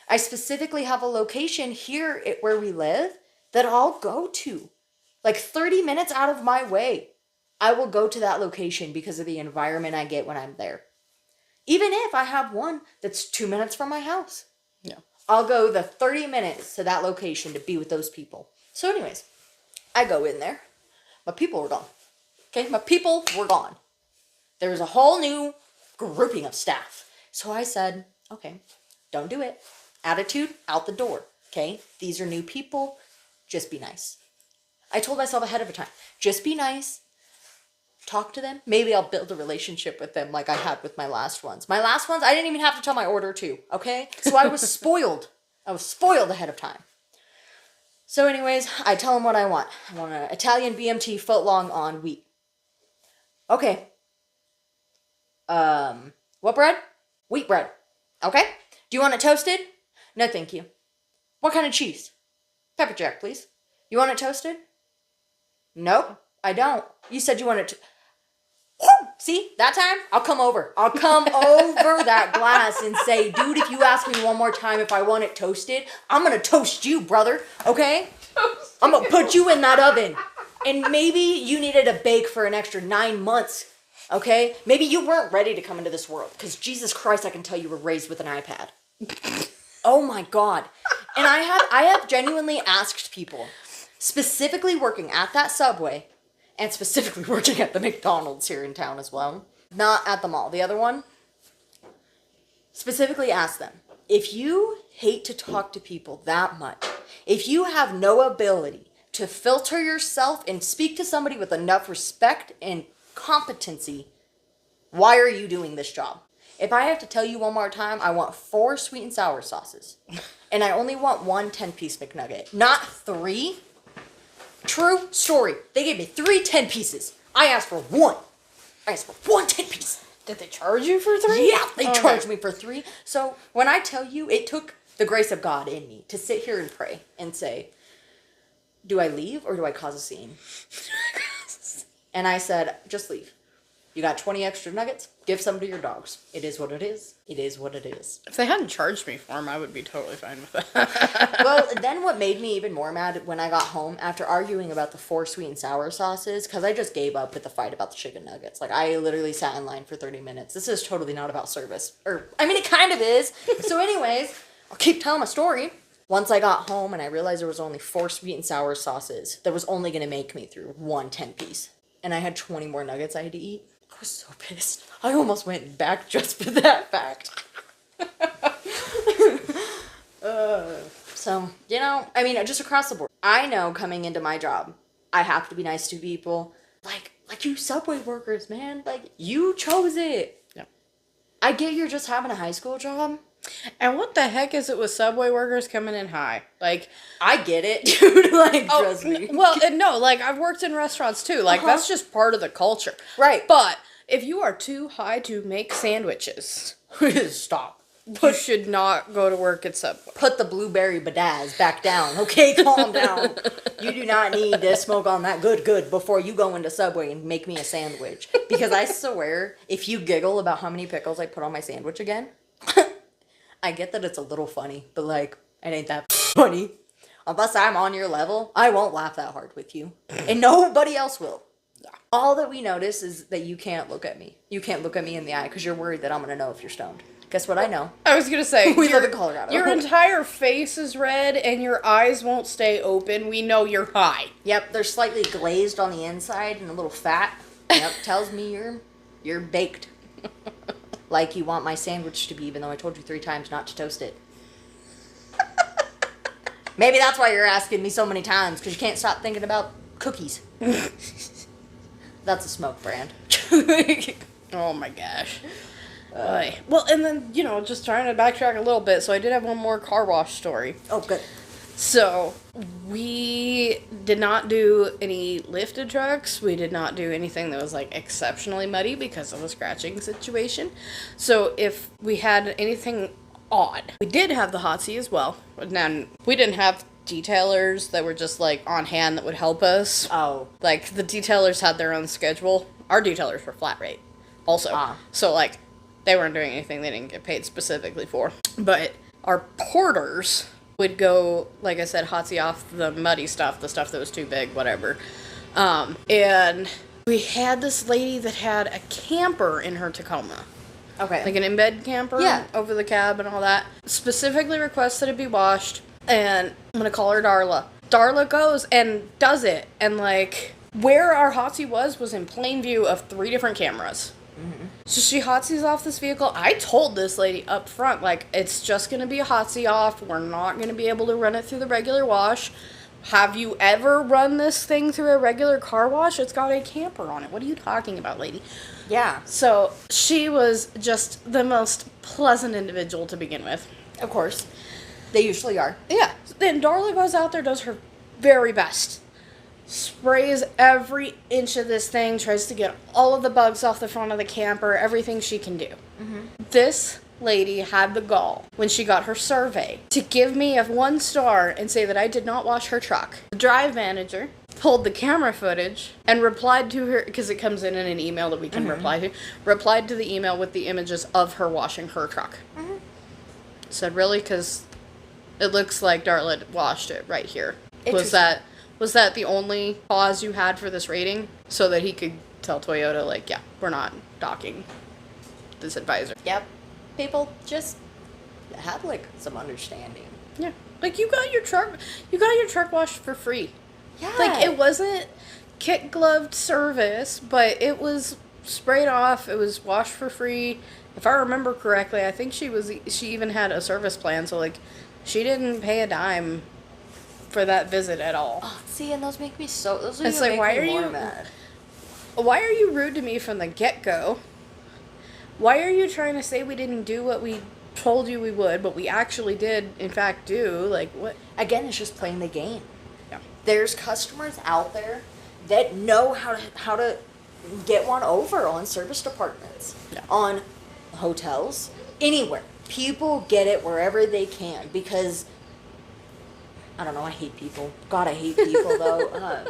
Speaker 2: I specifically have a location here where we live that I'll go to. Like 30 minutes out of my way, I will go to that location because of the environment I get when I'm there. Even if I have one that's 2 minutes from my house.
Speaker 1: Yeah.
Speaker 2: I'll go the 30 minutes to that location to be with those people. So anyways, I go in there. My people were gone. Okay, my people were gone. There was a whole new grouping of staff. So I said, okay, don't do it. Attitude out the door. Okay, these are new people. Just be nice. I told myself ahead of time, just be nice. Talk to them. Maybe I'll build a relationship with them like I had with my last ones. My last ones, I didn't even have to tell my order to, okay? So I was spoiled. I was spoiled ahead of time. So anyways, I tell them what I want. I want an Italian BMT footlong on wheat. Okay. What bread? Wheat bread. Okay. Do you want it toasted? No, thank you. What kind of cheese? Pepper jack, please. You want it toasted? Nope, I don't. You said you wanted to... See, that time, I'll come over. I'll come over that glass and say, dude, if you ask me one more time if I want it toasted, I'm going to toast you, brother. Okay? I'm going to put you in that oven. And maybe you needed to bake for an extra 9 months. Okay? Maybe you weren't ready to come into this world. Because Jesus Christ, I can tell you were raised with an iPad. Oh my God. And I have genuinely asked people, specifically working at that Subway, and specifically working at the McDonald's here in town as well, not at the mall, the other one, specifically ask them, if you hate to talk to people that much, if you have no ability to filter yourself and speak to somebody with enough respect and competency, why are you doing this job? If I have to tell you one more time, I want 4 sweet and sour sauces. And I only want 1 10-piece McNugget, not 3. True story. They gave me 3 10-pieces. I asked for 1. I asked for 1 10-piece.
Speaker 1: Did they charge you for 3?
Speaker 2: Yeah, they charged me for 3. So when I tell you, it took the grace of God in me to sit here and pray and say, do I leave or do I cause a scene? And I said, just leave. You got 20 extra nuggets? Give some to your dogs. It is what it is. It is what it is.
Speaker 1: If they hadn't charged me for them, I would be totally fine with that.
Speaker 2: Well, then what made me even more mad when I got home after arguing about the 4 sweet and sour sauces, because I just gave up with the fight about the chicken nuggets. Like, I literally sat in line for 30 minutes. This is totally not about service. I mean, it kind of is. So anyways, I'll keep telling my story. Once I got home and I realized there was only 4 sweet and sour sauces, that was only going to make me through 1 10-piece. And I had 20 more nuggets I had to eat. I was so pissed. I almost went back just for that fact. So, you know, I mean, just across the board. I know coming into my job, I have to be nice to people. Like you Subway workers, man. Like, you chose it.
Speaker 1: Yep.
Speaker 2: I get you're just having a high school job.
Speaker 1: And what the heck is it with Subway workers coming in high? Like,
Speaker 2: I get it, dude. Like, trust me.
Speaker 1: Well, no, like, I've worked in restaurants too. Like, that's just part of the culture.
Speaker 2: Right.
Speaker 1: But if you are too high to make sandwiches,
Speaker 2: Stop.
Speaker 1: you should not go to work at Subway.
Speaker 2: Put the blueberry badaz back down. Okay, calm down. You do not need to smoke on that good before you go into Subway and make me a sandwich. Because I swear, if you giggle about how many pickles I put on my sandwich again, I get that it's a little funny, but like, it ain't that funny. Unless I'm on your level, I won't laugh that hard with you. And nobody else will. All that we notice is that you can't look at me. You can't look at me in the eye because you're worried that I'm going to know if you're stoned. Guess what I know?
Speaker 1: I was going to say,
Speaker 2: we live in Colorado.
Speaker 1: Your entire face is red and your eyes won't stay open. We know you're high.
Speaker 2: Yep, they're slightly glazed on the inside and a little fat. Yep, tells me you're baked. Like you want my sandwich to be, even though I told you 3 times not to toast it. Maybe that's why you're asking me so many times, because you can't stop thinking about cookies. That's a smoke brand.
Speaker 1: Oh my gosh. Well, and then, you know, just trying to backtrack a little bit, so I did have one more car wash story.
Speaker 2: Oh, good.
Speaker 1: So, we did not do any lifted trucks. We did not do anything that was, like, exceptionally muddy because of the scratching situation. So, if we had anything odd, we did have the hot seat as well. But then we didn't have detailers that were just, like, on hand that would help us.
Speaker 2: Oh.
Speaker 1: Like, the detailers had their own schedule. Our detailers were flat rate also. So, like, they weren't doing anything they didn't get paid specifically for. But our porters would go, like I said, hotsy off the muddy stuff, the stuff that was too big, whatever. And we had this lady that had a camper in her Tacoma.
Speaker 2: Okay.
Speaker 1: Like an embed camper over the cab and all that. Specifically requested it be washed. And I'm going to call her Darla. Darla goes and does it. And, like, where our hotsy was in plain view of 3 different cameras. Mm-hmm. So she hotsees off this vehicle. I told this lady up front, like, it's just going to be a hotsy off. We're not going to be able to run it through the regular wash. Have you ever run this thing through a regular car wash? It's got a camper on it. What are you talking about, lady?
Speaker 2: Yeah.
Speaker 1: So she was just the most pleasant individual to begin with.
Speaker 2: Of course. They usually are.
Speaker 1: Yeah. Then Darla goes out there, does her very best. Sprays every inch of this thing, tries to get all of the bugs off the front of the camper, everything she can do. Mm-hmm. This lady had the gall, when she got her survey, to give me a 1 star and say that I did not wash her truck. The drive manager pulled the camera footage and replied to her, because it comes in an email that we can reply to, replied to the email with the images of her washing her truck. Said, really? Because it looks like Darla washed it right here. Was that the only cause you had for this rating? So that he could tell Toyota, like, yeah, we're not docking this advisor.
Speaker 2: Yep. People just have, like, some understanding.
Speaker 1: Yeah. Like, you got your truck washed for free.
Speaker 2: Yeah.
Speaker 1: Like, it wasn't kit-gloved service, but it was sprayed off. It was washed for free. If I remember correctly, I think she even had a service plan, so, like, she didn't pay a dime for that visit at all.
Speaker 2: Oh, see, and those make me so... Those
Speaker 1: It's
Speaker 2: even
Speaker 1: like,
Speaker 2: make me more mad.
Speaker 1: Why are you rude to me from the get-go? Why are you trying to say we didn't do what we told you we would, but we actually did, in fact, do? Like, what?
Speaker 2: Again, it's just playing the game.
Speaker 1: Yeah.
Speaker 2: There's customers out there that know how to get one over on service departments, on hotels, anywhere. People get it wherever they can because, I don't know, I hate people. God, I hate people, though.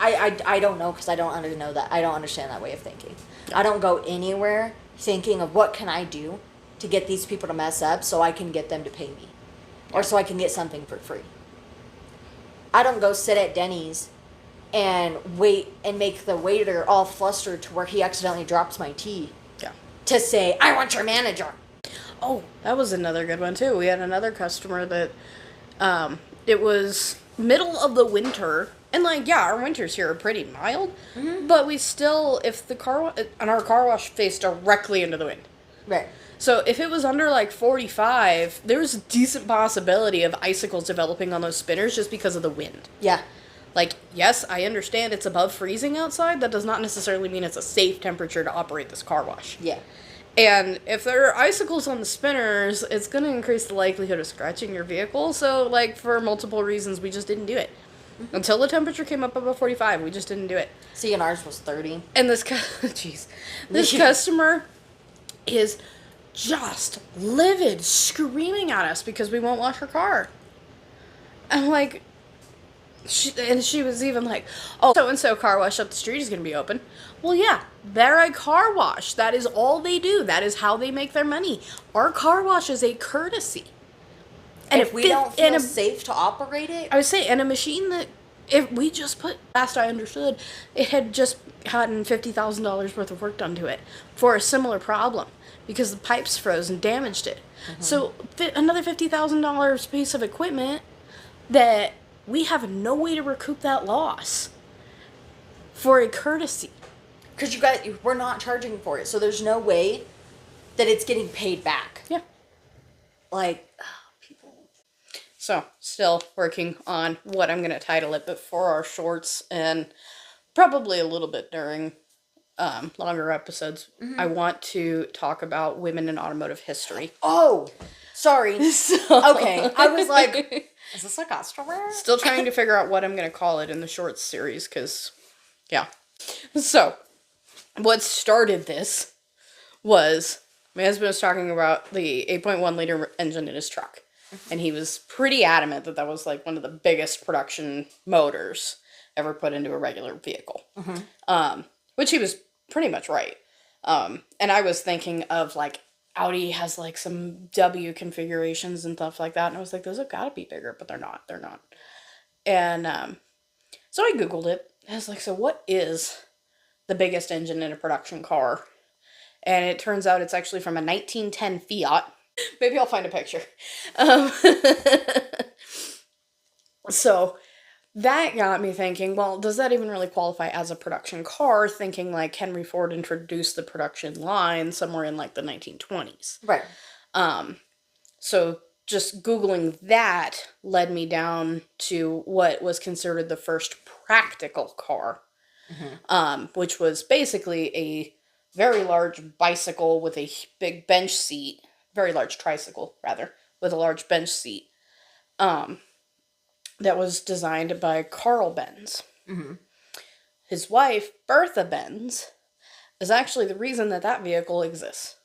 Speaker 2: I don't know because I don't know that. I don't understand that way of thinking. I don't go anywhere thinking of what can I do to get these people to mess up so I can get them to pay me or so I can get something for free. I don't go sit at Denny's and wait and make the waiter all flustered to where he accidentally drops my tea.
Speaker 1: Yeah.
Speaker 2: To say, I want your manager.
Speaker 1: Oh, that was another good one, too. We had another customer that, it was middle of the winter. And, like, yeah, our winters here are pretty mild. Mm-hmm. But we still, if the car, and our car wash faced directly into the wind.
Speaker 2: Right.
Speaker 1: So if it was under, like, 45, there was a decent possibility of icicles developing on those spinners just because of the wind.
Speaker 2: Yeah.
Speaker 1: Like, yes, I understand it's above freezing outside. That does not necessarily mean it's a safe temperature to operate this car wash.
Speaker 2: Yeah.
Speaker 1: And if there are icicles on the spinners, it's going to increase the likelihood of scratching your vehicle. So, like, for multiple reasons, we just didn't do it. Mm-hmm. Until the temperature came up above 45, we just didn't do it.
Speaker 2: See, and ours was 30.
Speaker 1: And this customer is just livid, screaming at us because we won't wash her car. I'm like... She was even like, oh, so-and-so car wash up the street is going to be open. Well, yeah, they're a car wash. That is all they do. That is how they make their money. Our car wash is a courtesy.
Speaker 2: And if we don't feel safe to operate it?
Speaker 1: I would say, and a machine that, if we just put, last I understood, it had just gotten $50,000 worth of work done to it for a similar problem because the pipes froze and damaged it. Mm-hmm. So another $50,000 piece of equipment that... we have no way to recoup that loss for a courtesy.
Speaker 2: Because we're not charging for it, so there's no way that it's getting paid back.
Speaker 1: Yeah.
Speaker 2: Like, people.
Speaker 1: So, still working on what I'm going to title it, but for our shorts and probably a little bit during longer episodes, I want to talk about women in automotive history.
Speaker 2: Oh, sorry. Okay, I was like... is this a customer?
Speaker 1: Still trying to figure out what I'm going to call it in the shorts series, because, yeah. So, what started this was, my husband was talking about the 8.1 liter engine in his truck. Mm-hmm. And he was pretty adamant that was, like, one of the biggest production motors ever put into a regular vehicle. Mm-hmm. Which he was pretty much right. And I was thinking of, like, Audi has, like, some W configurations and stuff like that. And I was like, those have got to be bigger, but they're not. They're not. And so I Googled it. I was like, so what is the biggest engine in a production car? And it turns out it's actually from a 1910 Fiat. Maybe I'll find a picture. So that got me thinking, well, does that even really qualify as a production car? Thinking like Henry Ford introduced the production line somewhere in like the 1920s.
Speaker 2: Right.
Speaker 1: So just Googling that led me down to what was considered the first practical car, which was basically a very large bicycle with a big bench seat, very large tricycle, rather, with a large bench seat, that was designed by Carl Benz. Mm-hmm. His wife, Bertha Benz, is actually the reason that vehicle exists.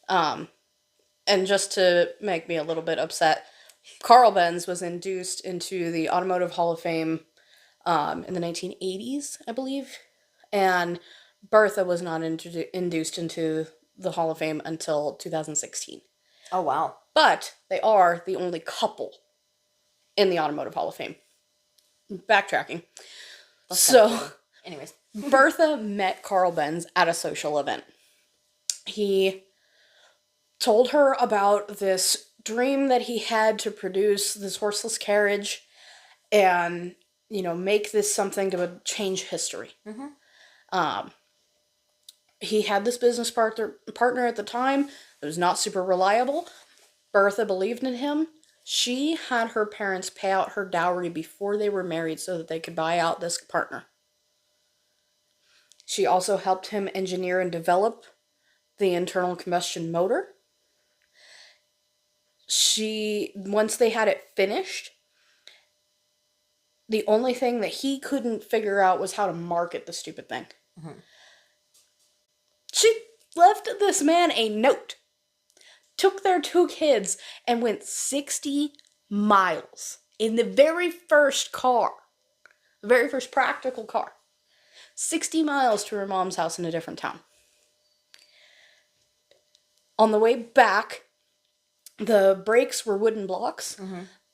Speaker 1: And just to make me a little bit upset, Carl Benz was induced into the Automotive Hall of Fame in the 1980s, I believe. And Bertha was not induced into the Hall of Fame until 2016.
Speaker 2: Oh, wow.
Speaker 1: But they are the only couple in the Automotive Hall of Fame. Backtracking.
Speaker 2: That's
Speaker 1: So,
Speaker 2: anyways.
Speaker 1: Bertha met Carl Benz at a social event. He told her about this dream that he had to produce this horseless carriage and, make this something to change history. He had this business partner at the time that was not super reliable. Bertha believed in him. She had her parents pay out her dowry before they were married so that they could buy out this partner. She also helped him engineer and develop the internal combustion motor. Once they had it finished, the only thing that he couldn't figure out was how to market the stupid thing. She left this man a note, took their 2 kids, and went 60 miles in the very first car, the very first practical car. 60 miles to her mom's house in a different town. On the way back, the brakes were wooden blocks.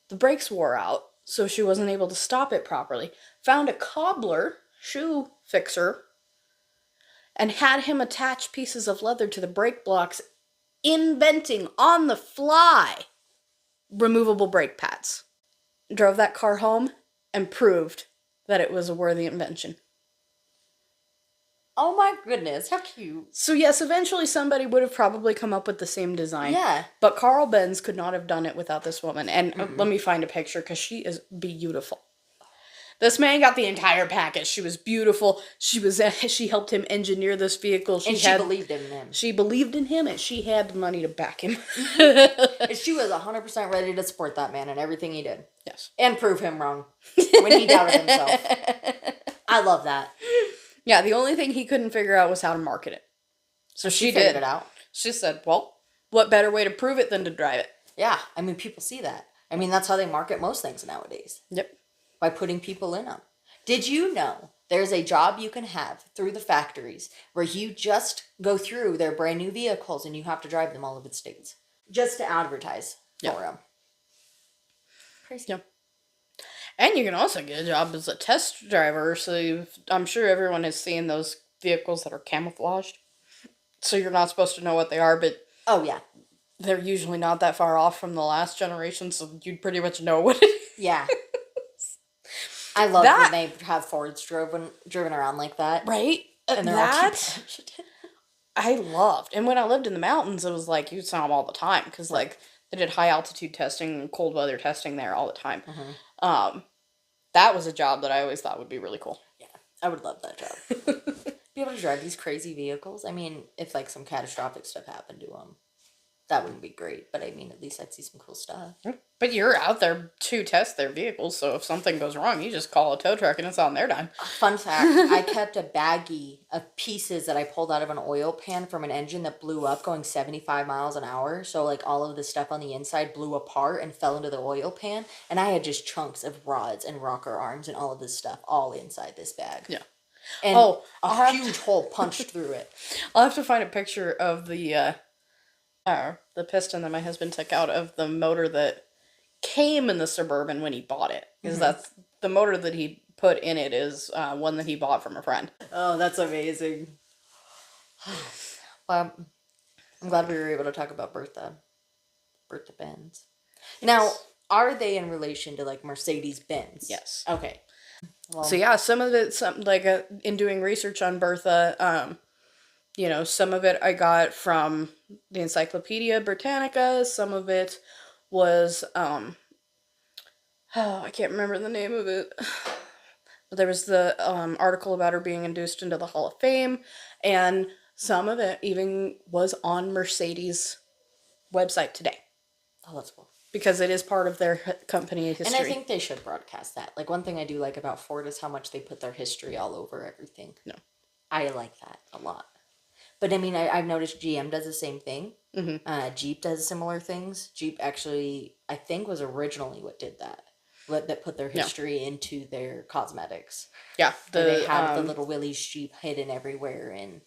Speaker 1: The brakes wore out, so she wasn't able to stop it properly. Found a cobbler, shoe fixer, and had him attach pieces of leather to the brake blocks, inventing on the fly removable brake pads. Drove that car home and proved that it was a worthy invention.
Speaker 2: Oh my goodness, how cute.
Speaker 1: So yes, eventually somebody would have probably come up with the same design.
Speaker 2: Yeah.
Speaker 1: But Carl Benz could not have done it without this woman. And let me find a picture because she is beautiful. This man got the entire package. She was beautiful. She helped him engineer this vehicle.
Speaker 2: She believed in him.
Speaker 1: She believed in him, and she had the money to back him.
Speaker 2: And she was 100% ready to support that man and everything he did.
Speaker 1: Yes.
Speaker 2: And prove him wrong when he doubted himself. I love that.
Speaker 1: Yeah, the only thing he couldn't figure out was how to market it. So she
Speaker 2: figured
Speaker 1: did
Speaker 2: it out.
Speaker 1: She said, well, what better way to prove it than to drive it?
Speaker 2: Yeah, I mean, people see that. I mean, that's how they market most things nowadays.
Speaker 1: Yep.
Speaker 2: By putting people in them. Did you know there's a job you can have through the factories where you just go through their brand new vehicles and you have to drive them all over the states just to advertise for them? Crazy.
Speaker 1: Yep. And you can also get a job as a test driver. So I'm sure everyone has seen those vehicles that are camouflaged. So you're not supposed to know what they are, but
Speaker 2: oh yeah,
Speaker 1: they're usually not that far off from the last generation, so you'd pretty much know what it is.
Speaker 2: Yeah. I love when they have Fords driven around like that.
Speaker 1: Right?
Speaker 2: And they're all
Speaker 1: I loved. And when I lived in the mountains, it was like, you saw them all the time. Because, like, they did high altitude testing and cold weather testing there all the time. That was a job that I always thought would be really cool.
Speaker 2: Yeah, I would love that job. Be able to drive these crazy vehicles. I mean, if, like, some catastrophic stuff happened to them, that wouldn't be great. But, I mean, at least I'd see some cool stuff.
Speaker 1: But you're out there to test their vehicles, so if something goes wrong, you just call a tow truck and it's on their dime.
Speaker 2: Fun fact, I kept a baggie of pieces that I pulled out of an oil pan from an engine that blew up going 75 miles an hour. So, like, all of the stuff on the inside blew apart and fell into the oil pan. And I had just chunks of rods and rocker arms and all of this stuff all inside this bag.
Speaker 1: Yeah.
Speaker 2: And a huge hole punched through it.
Speaker 1: I'll have to find a picture of the piston that my husband took out of the motor that came in the Suburban when he bought it. Because that's the motor that he put in it is one that he bought from a friend.
Speaker 2: Oh, that's amazing. Well, I'm glad we were able to talk about Bertha Benz. Now, are they in relation to, like, Mercedes-Benz?
Speaker 1: Yes.
Speaker 2: Okay. Well,
Speaker 1: So yeah, some of it, in doing research on Bertha, some of it I got from the Encyclopedia Britannica. Some of it was, I can't remember the name of it. But there was the article about her being induced into the Hall of Fame, and some of it even was on Mercedes' website today.
Speaker 2: Oh, that's cool.
Speaker 1: Because it is part of their company history.
Speaker 2: And I think they should broadcast that. Like, one thing I do like about Ford is how much they put their history all over everything.
Speaker 1: No.
Speaker 2: I like that a lot. But, I mean, I've noticed GM does the same thing. Jeep does similar things. Jeep actually, I think, was originally what did that. that put their history into their cosmetics.
Speaker 1: Yeah,
Speaker 2: They had the little Willie's Jeep hidden everywhere, and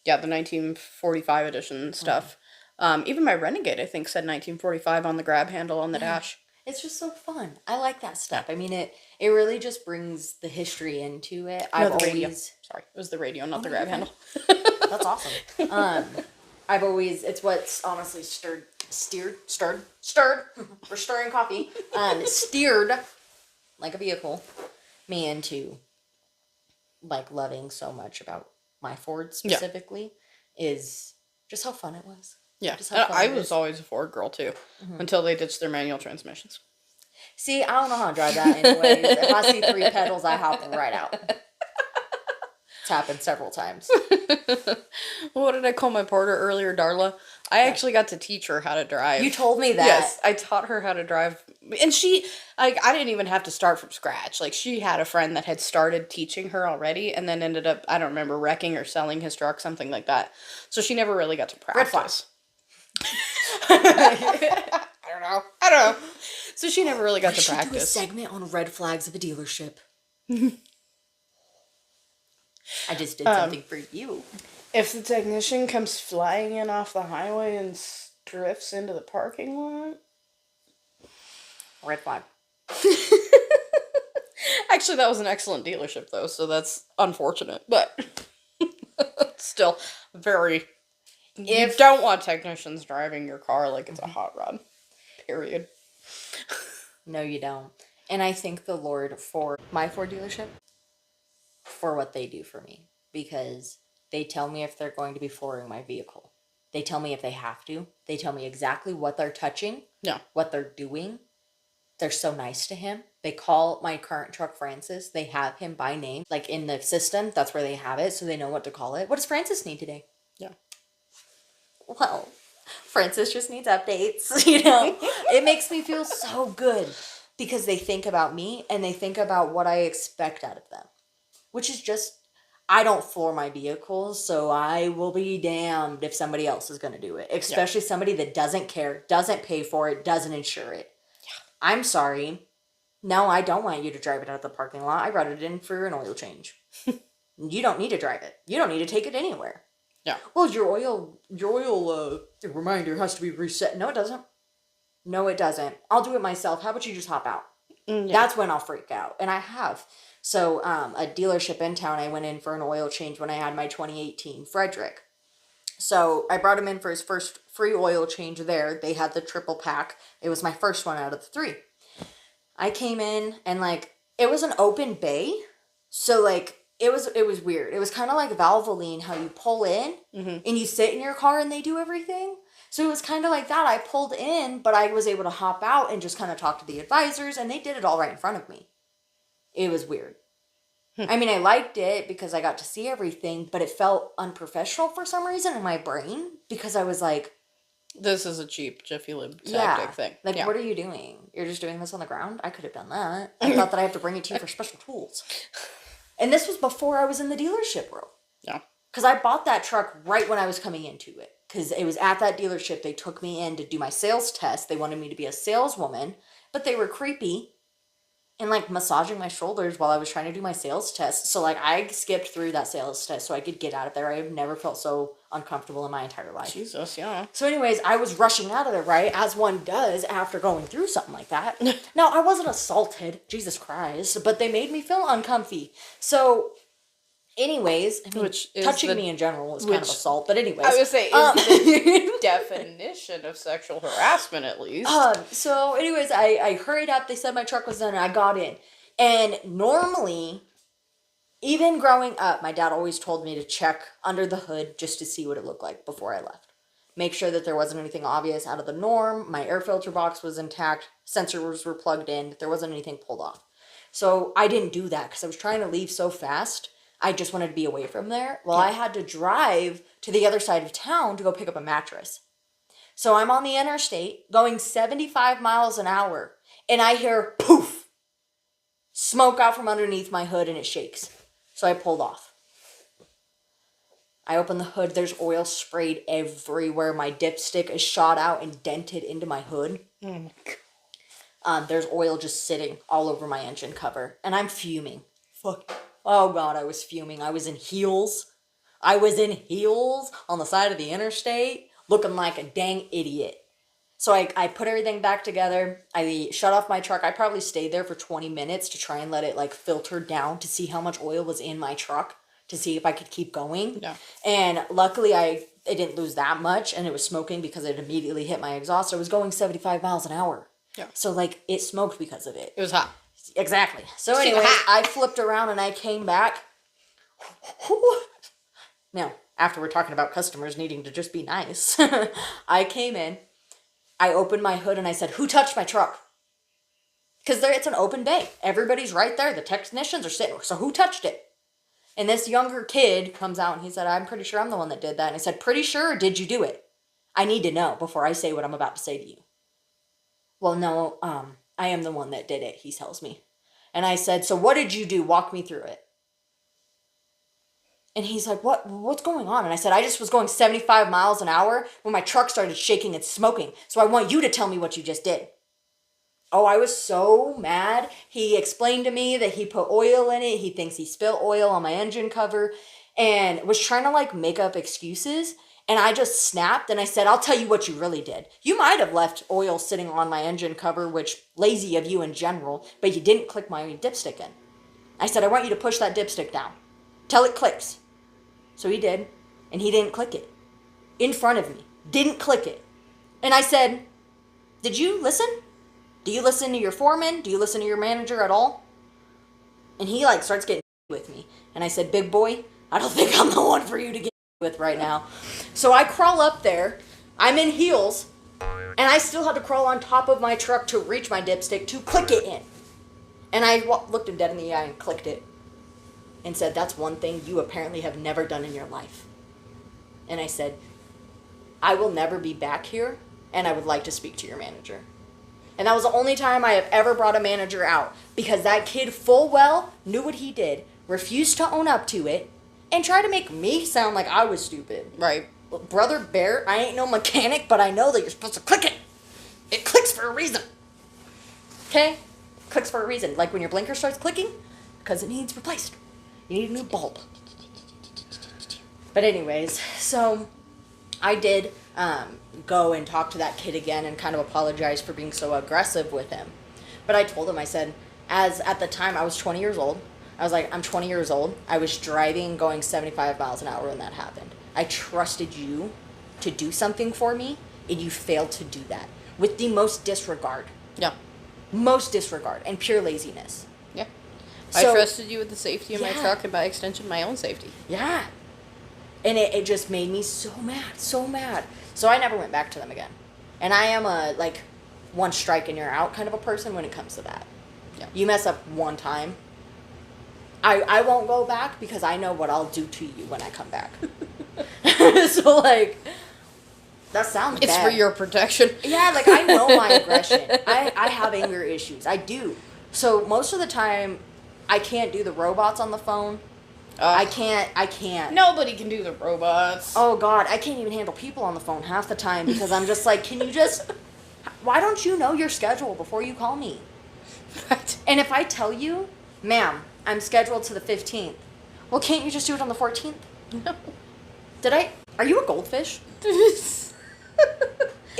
Speaker 1: yeah, the 1945 edition stuff. Even my Renegade, I think, said 1945 on the grab handle on the dash.
Speaker 2: it's just so fun. I like that stuff. I mean, it really just brings the history into it.
Speaker 1: No, the radio. Sorry, it was the radio, not the grab handle.
Speaker 2: That's awesome. I've always, it's what's honestly stirred. We're stirring coffee. Steered like a vehicle me into like loving so much about my Ford specifically is just how fun it was.
Speaker 1: Yeah, I was always a Ford girl too, until they ditched their manual transmissions.
Speaker 2: See, I don't know how to drive that anyways. If I see 3 pedals, I hop right out. It's happened several times.
Speaker 1: What did I call my porter earlier, Darla? I actually got to teach her how to drive.
Speaker 2: You told me that.
Speaker 1: Yes, I taught her how to drive. And she, like, I didn't even have to start from scratch. Like, she had a friend that had started teaching her already and then ended up, I don't remember, wrecking or selling his truck, something like that. So she never really got to practice.
Speaker 2: Red flags.
Speaker 1: I don't know. So she never really got to practice.
Speaker 2: We should do a segment on red flags of a dealership. I just did something for you.
Speaker 1: If the technician comes flying in off the highway and drifts into the parking lot,
Speaker 2: red flag.
Speaker 1: Actually, that was an excellent dealership, though, so that's unfortunate, but still very... You don't want technicians driving your car like it's a hot rod. Period.
Speaker 2: No, you don't. And I thank the Lord for my Ford dealership for what they do for me. Because they tell me if they're going to be flooring my vehicle. They tell me if they have to. They tell me exactly what they're touching.
Speaker 1: Yeah.
Speaker 2: What they're doing. They're so nice to him. They call my current truck Francis. They have him by name. Like in the system, that's where they have it. So they know what to call it. What does Francis need today?
Speaker 1: Yeah.
Speaker 2: Well, Francis just needs updates, you know? It makes me feel so good because they think about me and they think about what I expect out of them, which is just, I don't floor my vehicles, so I will be damned if somebody else is going to do it, especially somebody that doesn't care, doesn't pay for it, doesn't insure it. Yeah. I'm sorry. No, I don't want you to drive it out of the parking lot. I brought it in for an oil change. You don't need to drive it. You don't need to take it anywhere.
Speaker 1: Yeah.
Speaker 2: Well, your oil reminder has to be reset. No, it doesn't. No, it doesn't. I'll do it myself. How about you just hop out? Yeah. That's when I'll freak out. And I have. So, a dealership in town, I went in for an oil change when I had my 2018 Frederick. So, I brought him in for his first free oil change there. They had the triple pack. It was my first one out of the 3. I came in and, like, it was an open bay. So, like, it was weird. It was kind of like Valvoline, how you pull in and you sit in your car and they do everything. So it was kind of like that. I pulled in, but I was able to hop out and just kind of talk to the advisors, and they did it all right in front of me. It was weird. I mean, I liked it because I got to see everything, but it felt unprofessional for some reason in my brain because I was like,
Speaker 1: this is a cheap Jiffy Lube tactic thing.
Speaker 2: Like, what are you doing? You're just doing this on the ground? I could have done that. I thought that I have to bring it to you for special tools. And this was before I was in the dealership world. Yeah. Because I bought that truck right when I was coming into it. Because it was at that dealership. They took me in to do my sales test. They wanted me to be a saleswoman. But they were creepy. And, like, massaging my shoulders while I was trying to do my sales test. So, like, I skipped through that sales test so I could get out of there. I have never felt so uncomfortable in my entire life.
Speaker 1: Jesus, yeah.
Speaker 2: So anyways, I was rushing out of there, right? As one does after going through something like that. Now, I wasn't assaulted. Jesus Christ. But they made me feel uncomfy. So, anyways, I mean, touching me in general is kind of assault. But anyways.
Speaker 1: I would say, is the definition of sexual harassment, at least.
Speaker 2: So anyways, I hurried up. They said my truck was done and I got in. And normally, even growing up, my dad always told me to check under the hood just to see what it looked like before I left. Make sure that there wasn't anything obvious out of the norm. My air filter box was intact. Sensors were plugged in. There wasn't anything pulled off. So I didn't do that because I was trying to leave so fast. I just wanted to be away from there. Well, I had to drive to the other side of town to go pick up a mattress. So I'm on the interstate going 75 miles an hour. And I hear poof! Smoke out from underneath my hood and it shakes. So I pulled off. I opened the hood. There's oil sprayed everywhere. My dipstick is shot out and dented into my hood. Oh my God. there's oil just sitting all over my engine cover. And I'm fuming. Fuck. Oh, God, I was fuming. I was in heels. I was in heels on the side of the interstate, looking like a dang idiot. So I put everything back together. I shut off my truck. I probably stayed there for 20 minutes to try and let it like filter down to see how much oil was in my truck to see if I could keep going.
Speaker 1: Yeah.
Speaker 2: And luckily it didn't lose that much, and it was smoking because it immediately hit my exhaust. I was going 75 miles an hour.
Speaker 1: Yeah.
Speaker 2: So like it smoked because of it.
Speaker 1: It was hot.
Speaker 2: Exactly. So anyway, I flipped around and I came back. Now, after we're talking about customers needing to just be nice, I came in, I opened my hood, and I said, "Who touched my truck?" Because it's an open bay. Everybody's right there. The technicians are sitting. So who touched it? And this younger kid comes out, and he said, "I'm pretty sure I'm the one that did that." And I said, "Pretty sure, or did you do it? I need to know before I say what I'm about to say to you." "Well, no, I am the one that did it," he tells me. And I said, "So what did you do? Walk me through it." And he's like, what's going on? And I said, "I just was going 75 miles an hour when my truck started shaking and smoking. So I want you to tell me what you just did." Oh, I was so mad. He explained to me that he put oil in it. He thinks he spilled oil on my engine cover and was trying to like make up excuses. And I just snapped and I said, "I'll tell you what you really did. You might have left oil sitting on my engine cover, which lazy of you in general, but you didn't click my dipstick in." I said, "I want you to push that dipstick down till it clicks." So he did, and he didn't click it. In front of me. Didn't click it. And I said, "Did you listen? Do you listen to your foreman? Do you listen to your manager at all?" And he like starts getting with me. And I said, "Big boy, I don't think I'm the one for you to get with right now." So I crawl up there. I'm in heels. And I still had to crawl on top of my truck to reach my dipstick to click it in. And I looked him dead in the eye and clicked it. And said, "That's one thing you apparently have never done in your life." And I said, "I will never be back here, and I would like to speak to your manager." And that was the only time I have ever brought a manager out, because that kid full well knew what he did, refused to own up to it, and tried to make me sound like I was stupid.
Speaker 1: Right.
Speaker 2: Brother Bear, I ain't no mechanic, but I know that you're supposed to click it. It clicks for a reason. Okay? Clicks for a reason. Like when your blinker starts clicking, because it needs replaced. You need a new bulb. But anyways, so I did go and talk to that kid again and kind of apologize for being so aggressive with him. But I told him, I said, as at the time I was 20 years old, I was like, "I'm 20 years old. I was driving going 75 miles an hour when that happened. I trusted you to do something for me, and you failed to do that with the most disregard.
Speaker 1: Yeah.
Speaker 2: Most disregard and pure laziness."
Speaker 1: Yeah.
Speaker 2: So,
Speaker 1: I trusted you with the safety of my
Speaker 2: yeah.
Speaker 1: truck and by extension my own safety.
Speaker 2: Yeah. And it just made me so mad, so mad. So I never went back to them again. And I am a, like, one strike and you're out kind of a person when it comes to that.
Speaker 1: Yeah.
Speaker 2: You mess up one time, I won't go back because I know what I'll do to you when I come back. So, like, that sounds bad.
Speaker 1: It's for your protection.
Speaker 2: Yeah, like, I know my aggression. I have anger issues. I do. So most of the time, I can't do the robots on the phone. I can't.
Speaker 1: Nobody can do the robots.
Speaker 2: Oh, God, I can't even handle people on the phone half the time because I'm just like, can you just... Why don't you know your schedule before you call me?
Speaker 1: Right.
Speaker 2: And if I tell you, "Ma'am, I'm scheduled to the 15th. Well, can't you just do it on the 14th?
Speaker 1: No.
Speaker 2: Are you a goldfish?
Speaker 1: Is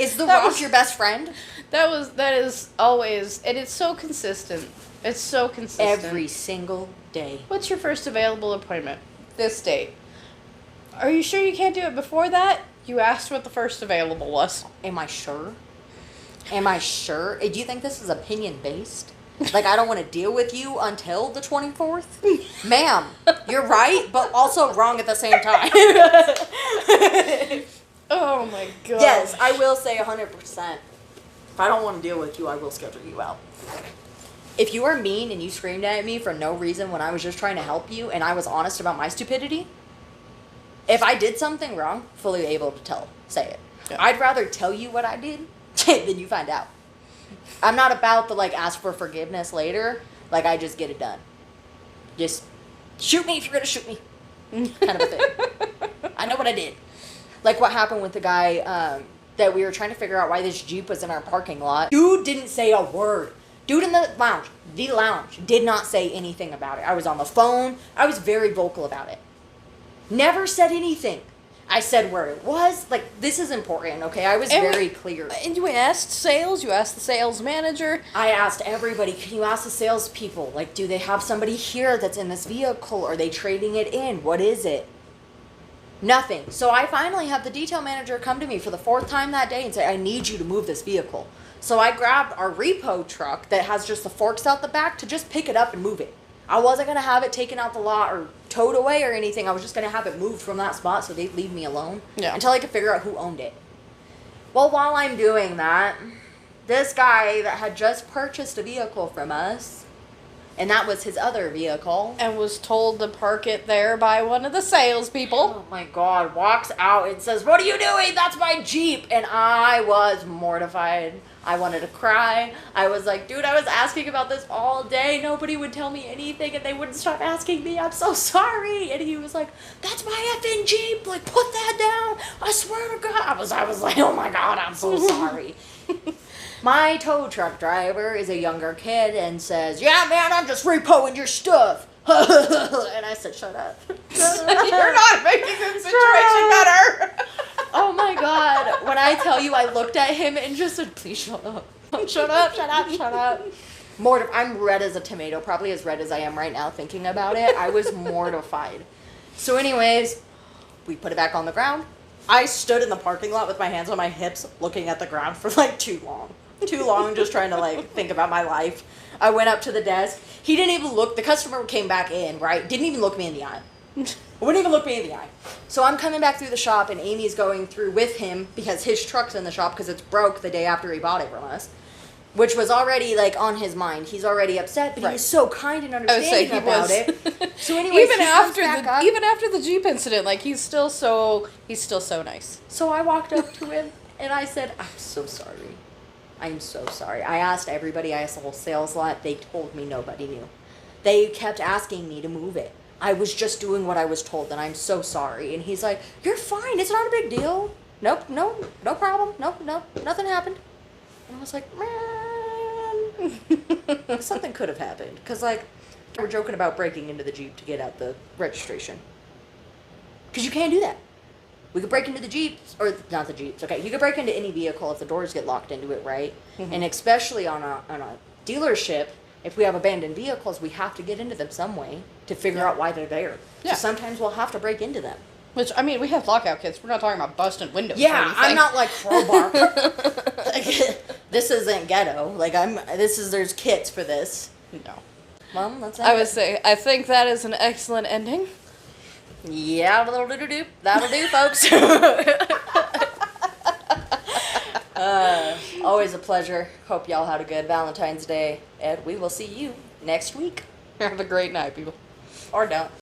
Speaker 2: Is the rock your best friend?
Speaker 1: That is always, and it's so consistent. It's so consistent.
Speaker 2: Every single day.
Speaker 1: What's your first available appointment? This date. Are you sure you can't do it before that? You asked what the first available was.
Speaker 2: Am I sure? Am I sure? Do you think this is opinion-based? Like, I don't want to deal with you until the 24th? Ma'am, you're right, but also wrong at the same time.
Speaker 1: Oh my god.
Speaker 2: Yes, I will say 100%. If I don't want to deal with you, I will schedule you out. If you are mean and you screamed at me for no reason when I was just trying to help you and I was honest about my stupidity, if I did something wrong, fully able to say it.
Speaker 1: Yeah.
Speaker 2: I'd rather tell you what I did than you find out. I'm not about to, like, ask for forgiveness later. Like, I just get it done. Just shoot me if you're going to shoot me. Kind of a thing. I know what I did. Like what happened with the guy that we were trying to figure out why this Jeep was in our parking lot. Dude didn't say a word. Dude in the lounge, did not say anything about it. I was on the phone. I was very vocal about it. Never said anything. I said where it was. Like, this is important, okay? I was very clear.
Speaker 1: And you asked sales, you asked the sales manager.
Speaker 2: I asked everybody, can you ask the salespeople? Like, do they have somebody here that's in this vehicle? Are they trading it in? What is it? Nothing. So I finally have the detail manager come to me for the 4th time that day and say, I need you to move this vehicle. So I grabbed our repo truck that has just the forks out the back to just pick it up and move it. I wasn't going to have it taken out the lot or towed away or anything. I was just going to have it moved from that spot so they'd leave me alone until I could figure out who owned it. Well, while I'm doing that, this guy that had just purchased a vehicle from us, and that was his other vehicle,
Speaker 1: And was told to park it there by one of the salespeople.
Speaker 2: oh my God, walks out and says, what are you doing? That's my Jeep. And I was mortified. I wanted to cry. I was like, dude, I was asking about this all day. Nobody would tell me anything and they wouldn't stop asking me. I'm so sorry. And he was like, that's my effing Jeep. Like, put that down. I swear to God. I was like, oh my God, I'm so sorry. My tow truck driver is a younger kid and says, yeah, man, I'm just repoing your stuff. And I said, shut up.
Speaker 1: You're not making the situation better.
Speaker 2: Oh my God. When I tell you I looked at him and just said, please shut up. Shut up, shut up, shut up. I'm red as a tomato, probably as red as I am right now thinking about it. I was mortified. So anyways, we put it back on the ground. I stood in the parking lot with my hands on my hips looking at the ground for like too long, just trying to like think about my life. I went up to the desk. He didn't even look. The customer came back in, right? Didn't even look me in the eye. Wouldn't even look me in the eye. So I'm coming back through the shop, and Amy's going through with him because his truck's in the shop because it's broke the day after he bought it from us, which was already like on his mind. He's already upset, but he was so kind and understanding about it. So anyways,
Speaker 1: even after the Jeep incident, like he's still so nice.
Speaker 2: So I walked up to him and I said, I'm so sorry. I'm so sorry. I asked everybody. I asked the whole sales lot. They told me nobody knew. They kept asking me to move it. I was just doing what I was told, and I'm so sorry. And he's like, you're fine. It's not a big deal. Nope, no problem. Nope, nothing happened. And I was like, man, something could have happened. Because, like, we're joking about breaking into the Jeep to get out the registration. Because you can't do that. We could break into the Jeeps, or not the Jeeps, okay. You could break into any vehicle if the doors get locked into it, right? Mm-hmm. And especially on a dealership, if we have abandoned vehicles, we have to get into them some way to figure out why they're there. Yeah. So sometimes we'll have to break into them.
Speaker 1: Which, I mean, we have lockout kits. We're not talking about busting windows.
Speaker 2: Yeah, I'm not like crowbar. This isn't ghetto. Like, there's kits for this.
Speaker 1: No.
Speaker 2: Well, that's
Speaker 1: I would say, I think that is an excellent ending.
Speaker 2: Yeah, that'll do, folks. Always a pleasure. Hope y'all had a good Valentine's Day, and we will see you next week.
Speaker 1: Have a great night, people.
Speaker 2: Or don't.